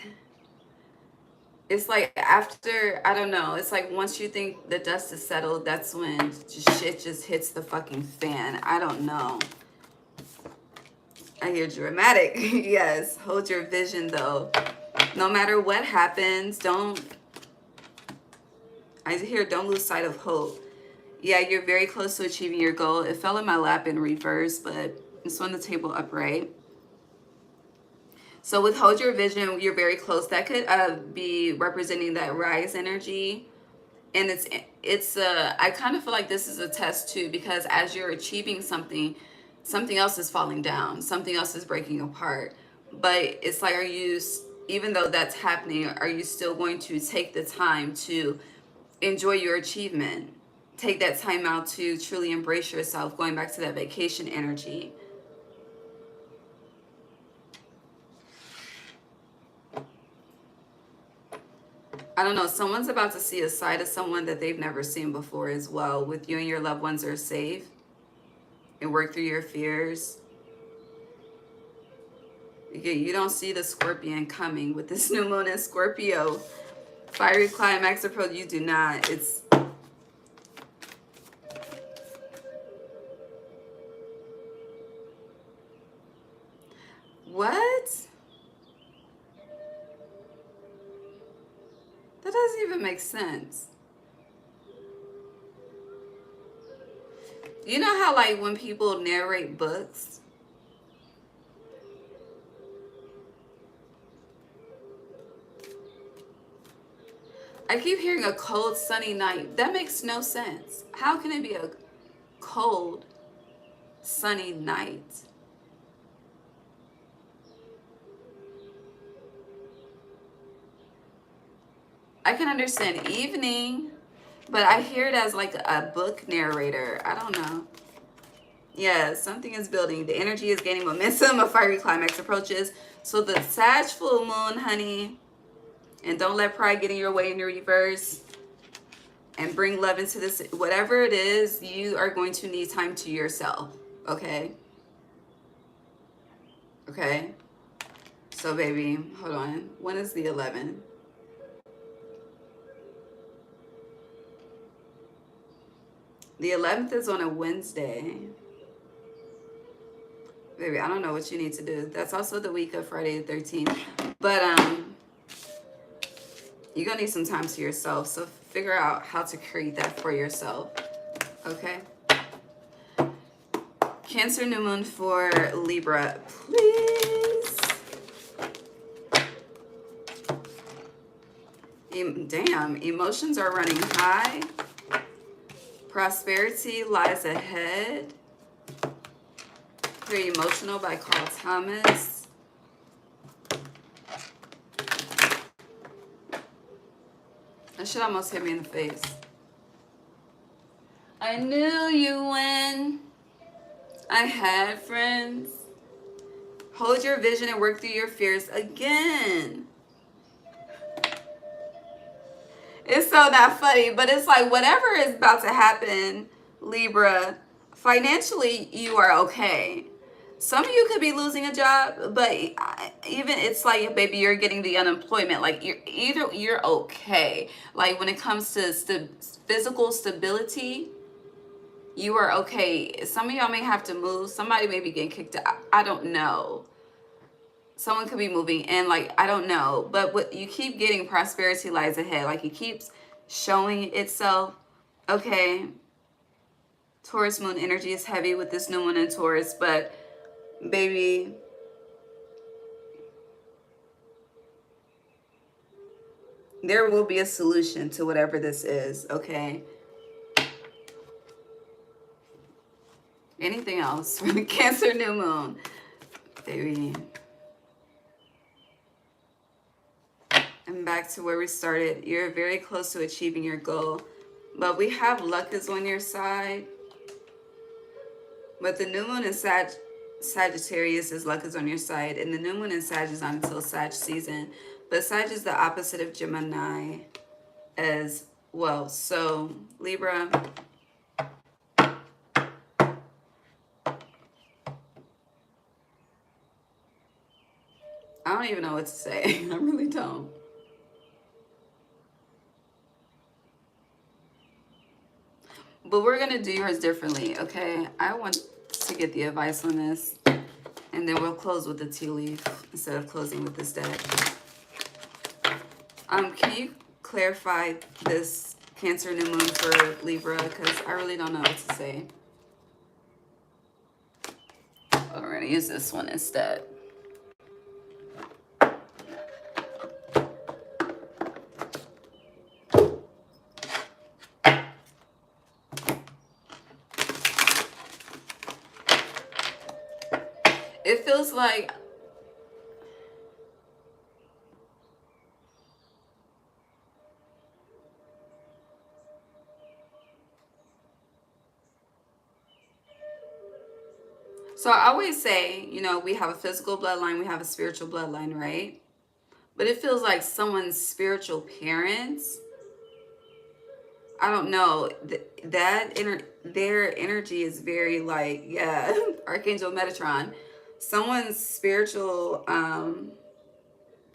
after, I don't know, it's like once you think the dust is settled, that's when shit just hits the fucking fan. I don't know. I hear dramatic. Yes, hold your vision though. No matter what happens, I hear don't lose sight of hope. Yeah, you're very close to achieving your goal. It fell in my lap in reverse, but it's on the table upright. So with hold your vision, you're very close. That could be representing that rise energy. And I kind of feel like this is a test too, because as you're achieving something, something else is falling down, something else is breaking apart. But it's like, even though that's happening, are you still going to take the time to enjoy your achievement? Take that time out to truly embrace yourself, going back to that vacation energy. I don't know, someone's about to see a side of someone that they've never seen before as well. With you and your loved ones are safe and work through your fears. You don't see the scorpion coming with this new moon in Scorpio. Fiery climax approach, you do not. It's what? That doesn't even make sense. You know how like when people narrate books, I keep hearing a cold sunny night. That makes no sense. How can it be a cold sunny night? I can understand evening, but I hear it as like a book narrator. I don't know. Yeah, something is building. The energy is gaining momentum. A fiery climax approaches. So the Sag full moon, honey, and don't let pride get in your way in your reverse. And bring love into this. Whatever it is, you are going to need time to yourself. Okay? Okay? So, baby, hold on. When is the 11th? The 11th is on a Wednesday. Baby, I don't know what you need to do. That's also the week of Friday the 13th. But you're going to need some time to yourself. So figure out how to create that for yourself. Okay? Cancer new moon for Libra, please. Damn, emotions are running high. Prosperity lies ahead. Very Emotional by Carl Thomas. That shit almost hit me in the face. I knew you when I had friends. Hold your vision and work through your fears again. It's so not funny, but it's like whatever is about to happen, Libra, financially you are okay. Some of you could be losing a job, but even it's like, baby, you're getting the unemployment. Like you're okay. Like when it comes to physical stability, you are okay. Some of y'all may have to move. Somebody may be getting kicked out. I don't know. Someone could be moving and like, I don't know. But what you keep getting, prosperity lies ahead. Like it keeps showing itself. Okay. Taurus moon energy is heavy with this new moon in Taurus. But baby, there will be a solution to whatever this is. Okay. Anything else for the Cancer new moon? Baby. And back to where we started. You're very close to achieving your goal. But we have luck is on your side. But the new moon in Sagittarius is luck is on your side. And the new moon in Sag is not until Sag season. But Sag is the opposite of Gemini as well. So Libra, I don't even know what to say. I really don't. But we're going to do yours differently, okay? I want to get the advice on this. And then we'll close with the tea leaf instead of closing with this deck. Can you clarify this Cancer new moon for Libra? Because I really don't know what to say. We're going to use this one instead. It feels like so I always say, you know, we have a physical bloodline, we have a spiritual bloodline, right? But it feels like someone's spiritual parents, I don't know, their energy is very like, yeah, Archangel Metatron. Someone's spiritual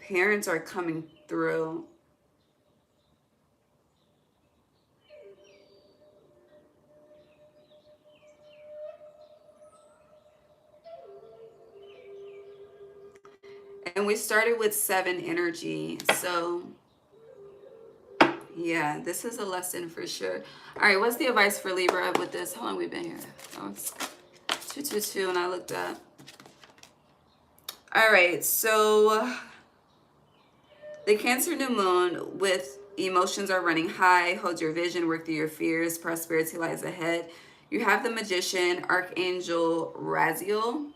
parents are coming through. And we started with 7 energy. So yeah, this is a lesson for sure. All right, what's the advice for Libra with this? How long we been here? Oh, it's 222 and I looked up. All right, so the Cancer new moon with emotions are running high. Hold your vision, work through your fears. Prosperity lies ahead. You have the Magician, Archangel Raziel.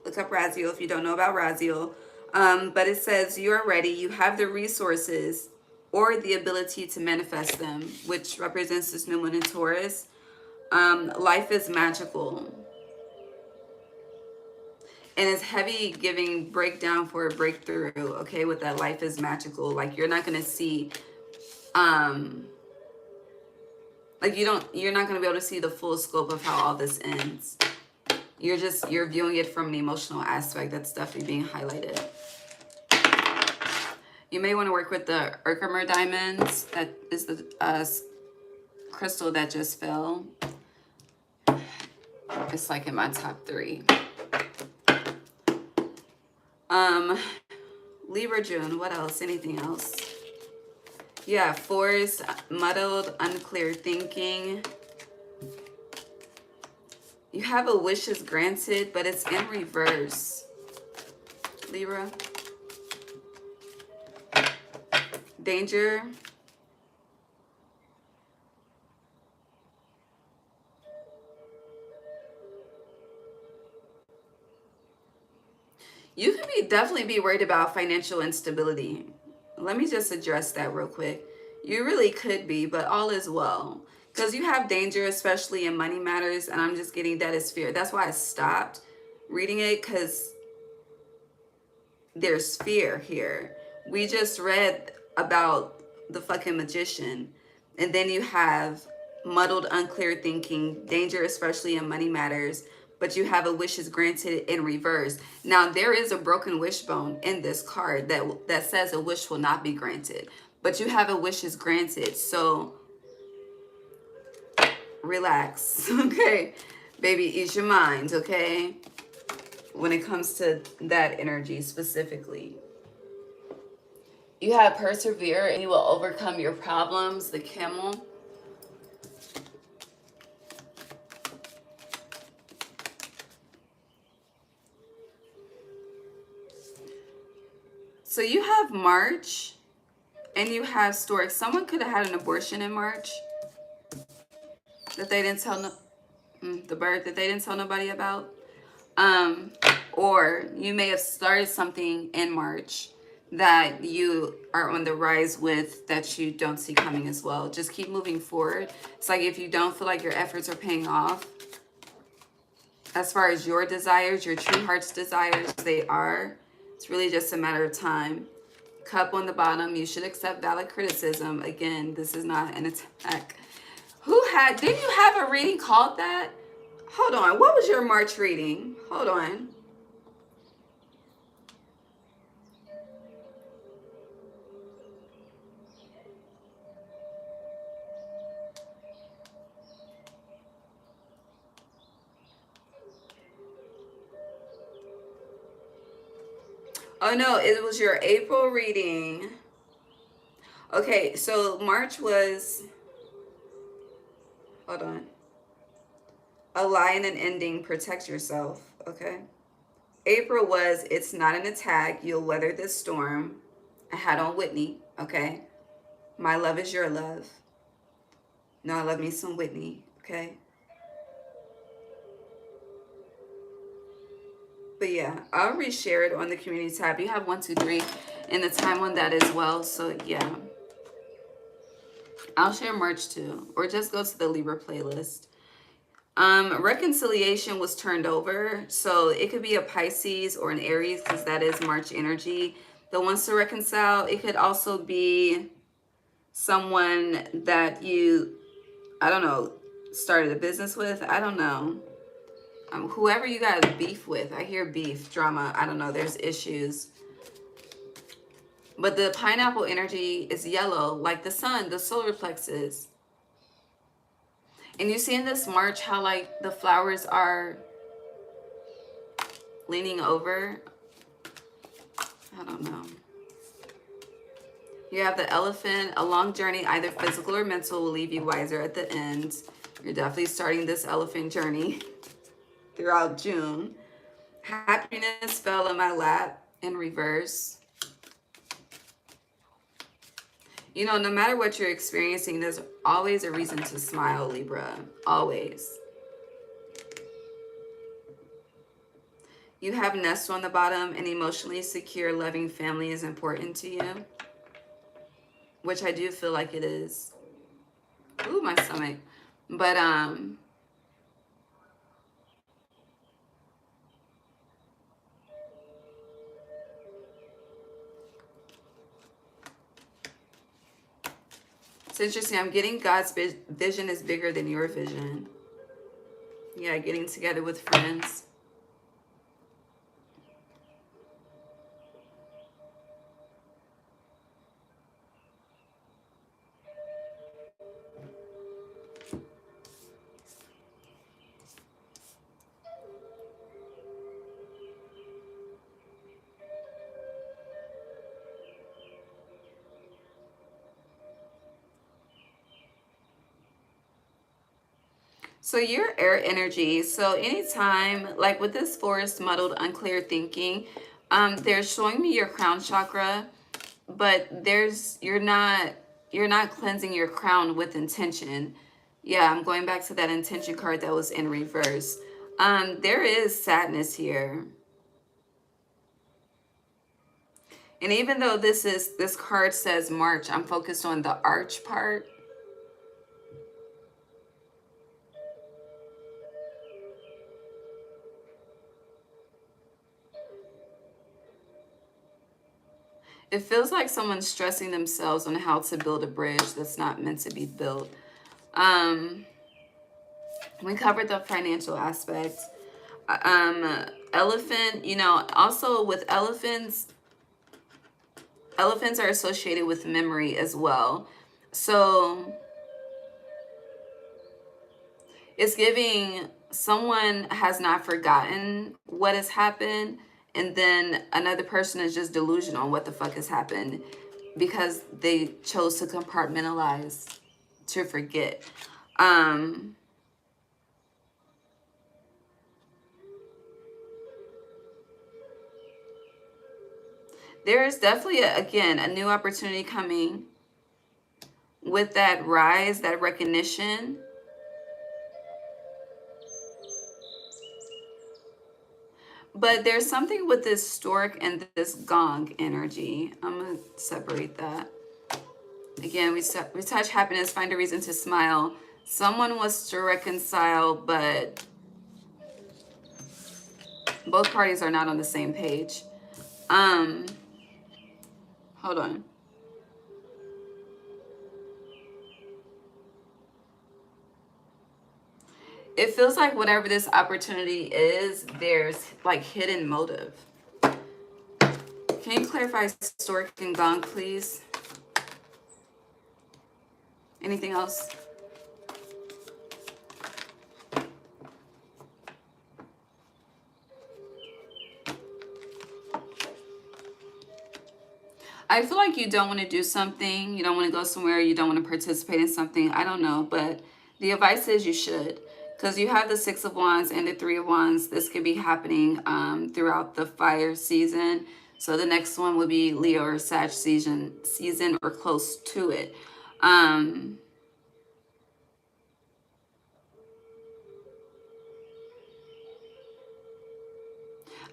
Look up Raziel if you don't know about Raziel. But it says you are ready. You have the resources or the ability to manifest them, which represents this new moon in Taurus. Life is magical. And it's heavy giving breakdown for a breakthrough, okay, with that life is magical. Like you're not going to see, like you're not going to be able to see the full scope of how all this ends. You're viewing it from an emotional aspect. That's definitely being highlighted. You may want to work with the Herkimer diamonds. That is the crystal that just fell. It's like in my top 3. Libra June, what else? Anything else? Yeah, forced, muddled, unclear thinking. You have a wishes granted, but it's in reverse. Libra. Danger. You can definitely be worried about financial instability. Let me just address that real quick. You really could be, but all is well. Because you have danger, especially in money matters, and I'm just getting that as fear. That's why I stopped reading it, because there's fear here. We just read about the fucking Magician, and then you have muddled, unclear thinking, danger, especially in money matters, but you have a wishes granted in reverse. Now, there is a broken wishbone in this card that says a wish will not be granted, but you have a wishes granted. So relax, okay? Baby, ease your mind, okay? When it comes to that energy specifically. You have persevere and you will overcome your problems, the camel. So you have March and you have Stork. Someone could have had an abortion in March that they didn't tell the birth that they didn't tell nobody about. Or you may have started something in March that you are on the rise with that you don't see coming as well. Just keep moving forward. It's like if you don't feel like your efforts are paying off, as far as your desires, your true heart's desires, they are. It's really just a matter of time. Cup on the bottom. You should accept valid criticism. Again, this is not an attack. Didn't you have a reading called that? Hold on. What was your March reading? Hold on. Oh no, it was your April reading. Okay, so March was, hold on. A lie and an ending, protect yourself, okay? April was, it's not an attack, you'll weather this storm. I had on Whitney, okay? My love is your love. No, I love me some Whitney, okay? But yeah, I'll reshare it on the community tab. You have 1, 2, 3 in the time on that as well. So yeah, I'll share March too, or just go to the Libra playlist. Reconciliation was turned over. So it could be a Pisces or an Aries, because that is March energy that wants to reconcile. It could also be someone that you, I don't know, started a business with. I don't know. Whoever you got beef with. I hear beef, drama. I don't know. There's issues. But the pineapple energy is yellow, like the sun, the solar plexus. And you see in this March how like the flowers are leaning over. I don't know. You have the elephant. A long journey, either physical or mental, will leave you wiser at the end. You're definitely starting this elephant journey throughout June. Happiness fell in my lap in reverse. You know, no matter what you're experiencing, there's always a reason to smile, Libra. Always. You have nest on the bottom. An emotionally secure, loving family is important to you, which I do feel like it is. Ooh, my stomach. But it's interesting. I'm getting God's vision is bigger than your vision. Yeah, getting together with friends. So your air energy. So anytime, like with this forest, muddled, unclear thinking, they're showing me your crown chakra, but you're not cleansing your crown with intention. Yeah, I'm going back to that intention card that was in reverse. There is sadness here. And even though this card says March, I'm focused on the arch part. It feels like someone's stressing themselves on how to build a bridge that's not meant to be built. We covered the financial aspect. Elephant, you know, also with elephants are associated with memory as well. So it's giving someone has not forgotten what has happened, and then another person is just delusional on what the fuck has happened because they chose to compartmentalize, to forget. There is definitely, again, a new opportunity coming with that rise, that recognition. But there's something with this stork and this gong energy. I'm going to separate that. Again, we touch happiness, find a reason to smile. Someone wants to reconcile, but both parties are not on the same page. Hold on. It feels like whatever this opportunity is, there's like hidden motive. Can you clarify stork and gong, please? Anything else? I feel like you don't want to do something, you don't want to go somewhere, you don't want to participate in something. I don't know, but the advice is you should, because you have the Six of Wands and the Three of Wands. This could be happening throughout the fire season. So the next one would be Leo or Sag season or close to it.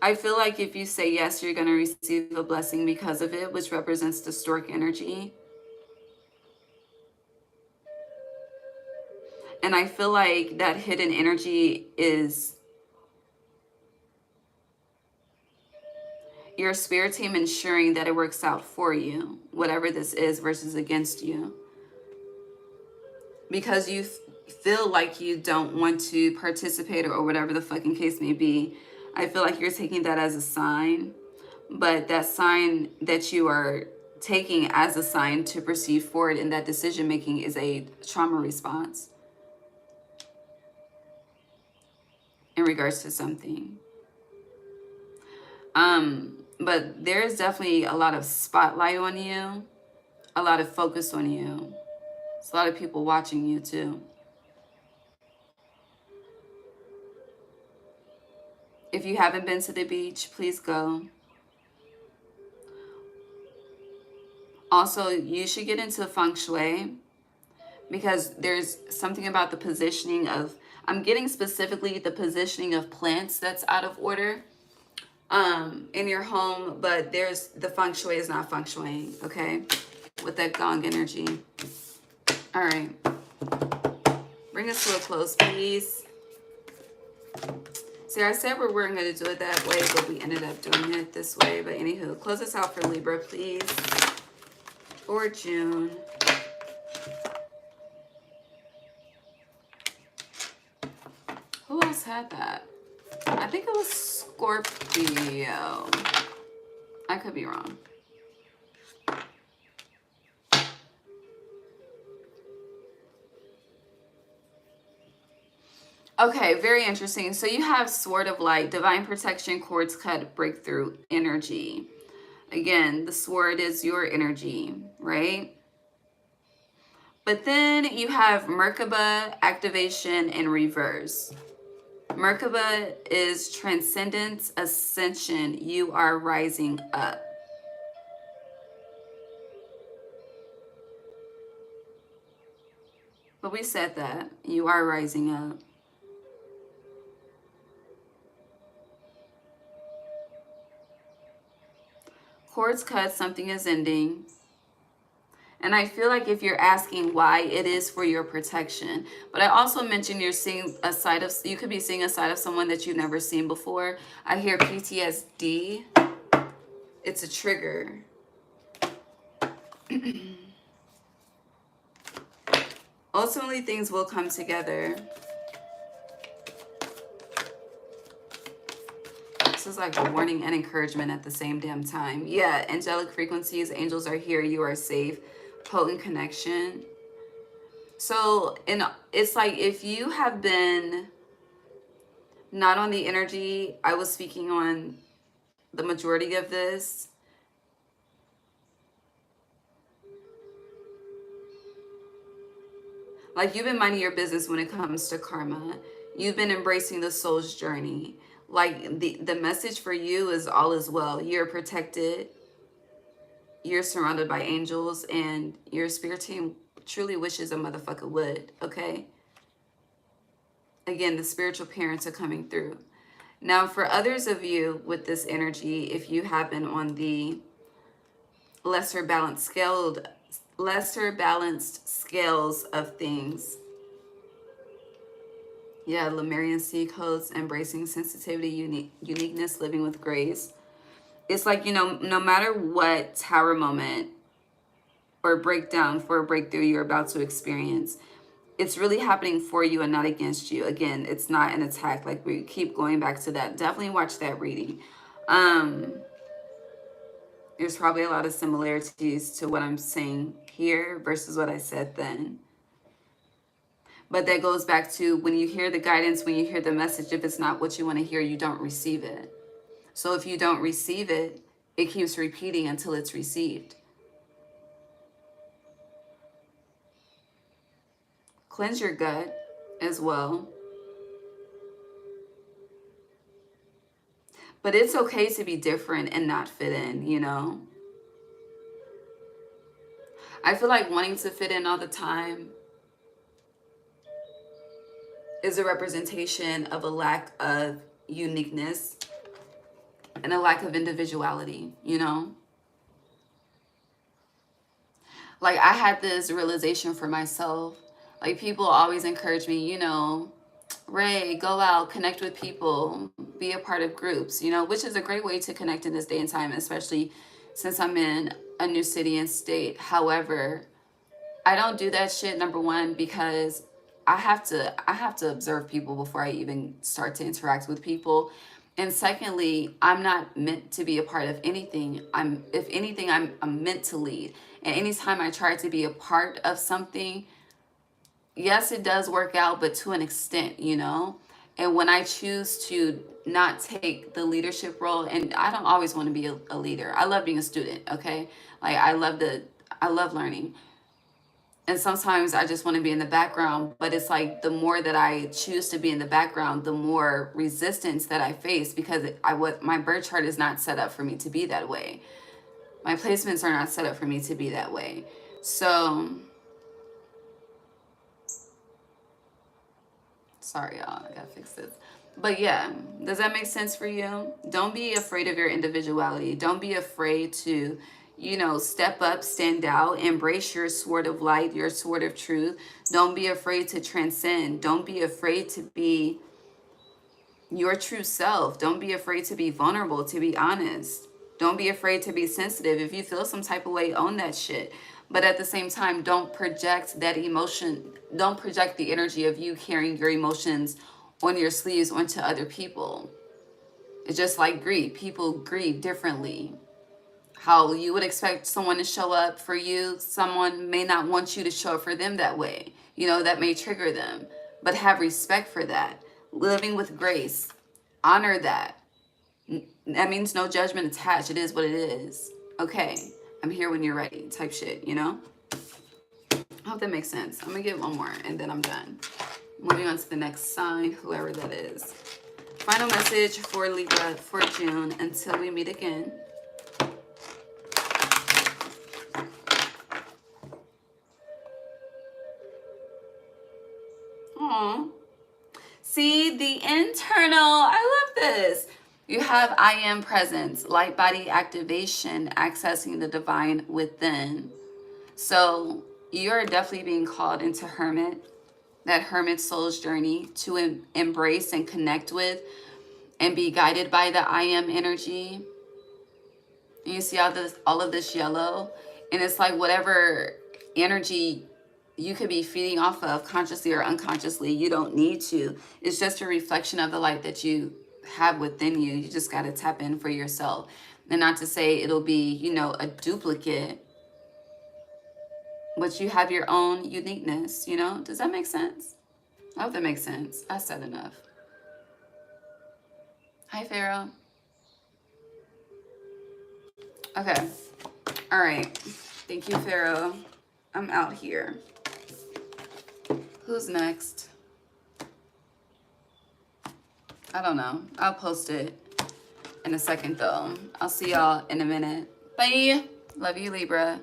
I feel like if you say yes, you're going to receive a blessing because of it, which represents the stork energy. And I feel like that hidden energy is your spirit team ensuring that it works out for you, whatever this is versus against you. Because you feel like you don't want to participate or whatever the fucking case may be. I feel like you're taking that as a sign, but that sign that you are taking as a sign to proceed forward in that decision making is a trauma response in regards to something. But there's definitely a lot of spotlight on you, a lot of focus on you. There's a lot of people watching you too. If you haven't been to the beach, please go. Also, you should get into feng shui because there's something about the positioning of, I'm getting specifically the positioning of plants that's out of order in your home, but there's the feng shui is not feng shuiing, okay? With that gong energy. All right. Bring us to a close, please. See, I said we weren't going to do it that way, but we ended up doing it this way. But anywho, close us out for Libra, please. For June. Who else had that? I think it was Scorpio. I could be wrong. Okay, very interesting. So you have Sword of Light, Divine Protection, Cords Cut, Breakthrough energy. Again, the sword is your energy, right? But then you have Merkaba, Activation, and Reverse. Merkaba is Transcendence, Ascension. You are rising up. But we said that. You are rising up. Cords cut, something is ending. And I feel like if you're asking why, it is for your protection. But I also mentioned you're seeing a side of, you could be seeing a side of someone that you've never seen before. I hear PTSD. It's a trigger. Ultimately, things will come together. This is like a warning and encouragement at the same damn time. Yeah, angelic frequencies, angels are here, you are safe, potent connection. So it's like if you have been not on the energy, I was speaking on the majority of this. Like you've been minding your business when it comes to karma. You've been embracing the soul's journey. Like the message for you is all is well. You're protected. You're surrounded by angels, and your spirit team truly wishes a motherfucker would, okay? Again, the spiritual parents are coming through. Now, for others of you with this energy, if you have been on the lesser balanced scales of things, Lemurian sea codes, embracing sensitivity, uniqueness, living with grace. it's like, you know, no matter what tower moment or breakdown for a breakthrough you're about to experience, it's really happening for you and not against you. Again, it's not an attack. Like, we keep going back to that. Definitely watch that reading. There's probably a lot of similarities to what I'm saying here versus what I said then. But that goes back to when you hear the guidance, when you hear the message, if it's not what you want to hear, you don't receive it. So if you don't receive it, it keeps repeating until it's received. Cleanse your gut as well. But it's okay to be different and not fit in, you know? I feel like wanting to fit in all the time is a representation of a lack of uniqueness and a lack of individuality, you know? Like, I had this realization for myself. Like, people always encourage me, you know, Ray, go out, connect with people, be a part of groups, you know, which is a great way to connect in this day and time, especially since I'm in a new city and state. However, I don't do that shit, number one, because I have to observe people before I even start to interact with people. And secondly, I'm not meant to be a part of anything. If anything, I'm meant to lead. And anytime I try to be a part of something, yes, it does work out, but to an extent, you know? And when I choose to not take the leadership role, and I don't always want to be a leader. I love being a student, okay? Like, I love learning. And sometimes I just want to be in the background, but it's like the more that I choose to be in the background, the more resistance that I face, because my birth chart is not set up for me to be that way. My placements are not set up for me to be that way. So, sorry, y'all, I gotta fix this. But yeah, does that make sense for you? Don't be afraid of your individuality. Don't be afraid to, you know, step up, stand out, embrace your sword of light, your sword of truth. Don't be afraid to transcend. Don't be afraid to be your true self. Don't be afraid to be vulnerable, to be honest. Don't be afraid to be sensitive. If you feel some type of way, own that shit. But at the same time, don't project that emotion. Don't project the energy of you carrying your emotions on your sleeves onto other people. It's just like grief. People grieve differently. How you would expect someone to show up for you, someone may not want you to show up for them that way. You know, that may trigger them. But have respect for that. Living with grace. Honor that. That means no judgment attached. It is what it is. Okay, I'm here when you're ready type shit, you know? I hope that makes sense. I'm gonna get one more and then I'm done. Moving on to the next sign, whoever that is. Final message for Libra for June until we meet again. Aww. See, the internal, I love this. You have I am presence, light body activation, accessing the divine within. So you're definitely being called into hermit, that hermit soul's journey to embrace and connect with and be guided by the I am energy. And you see all of this yellow, and it's like whatever energy you could be feeding off of consciously or unconsciously, you don't need to. It's just a reflection of the light that you have within you. You just got to tap in for yourself. And not to say it'll be, you know, a duplicate, but you have your own uniqueness, you know? Does that make sense? I hope that makes sense. I said enough. Hi, Pharaoh. Okay. All right. Thank you, Pharaoh. I'm out here. Who's next? I don't know. I'll post it in a second, though. I'll see y'all in a minute. Bye. Love you, Libra.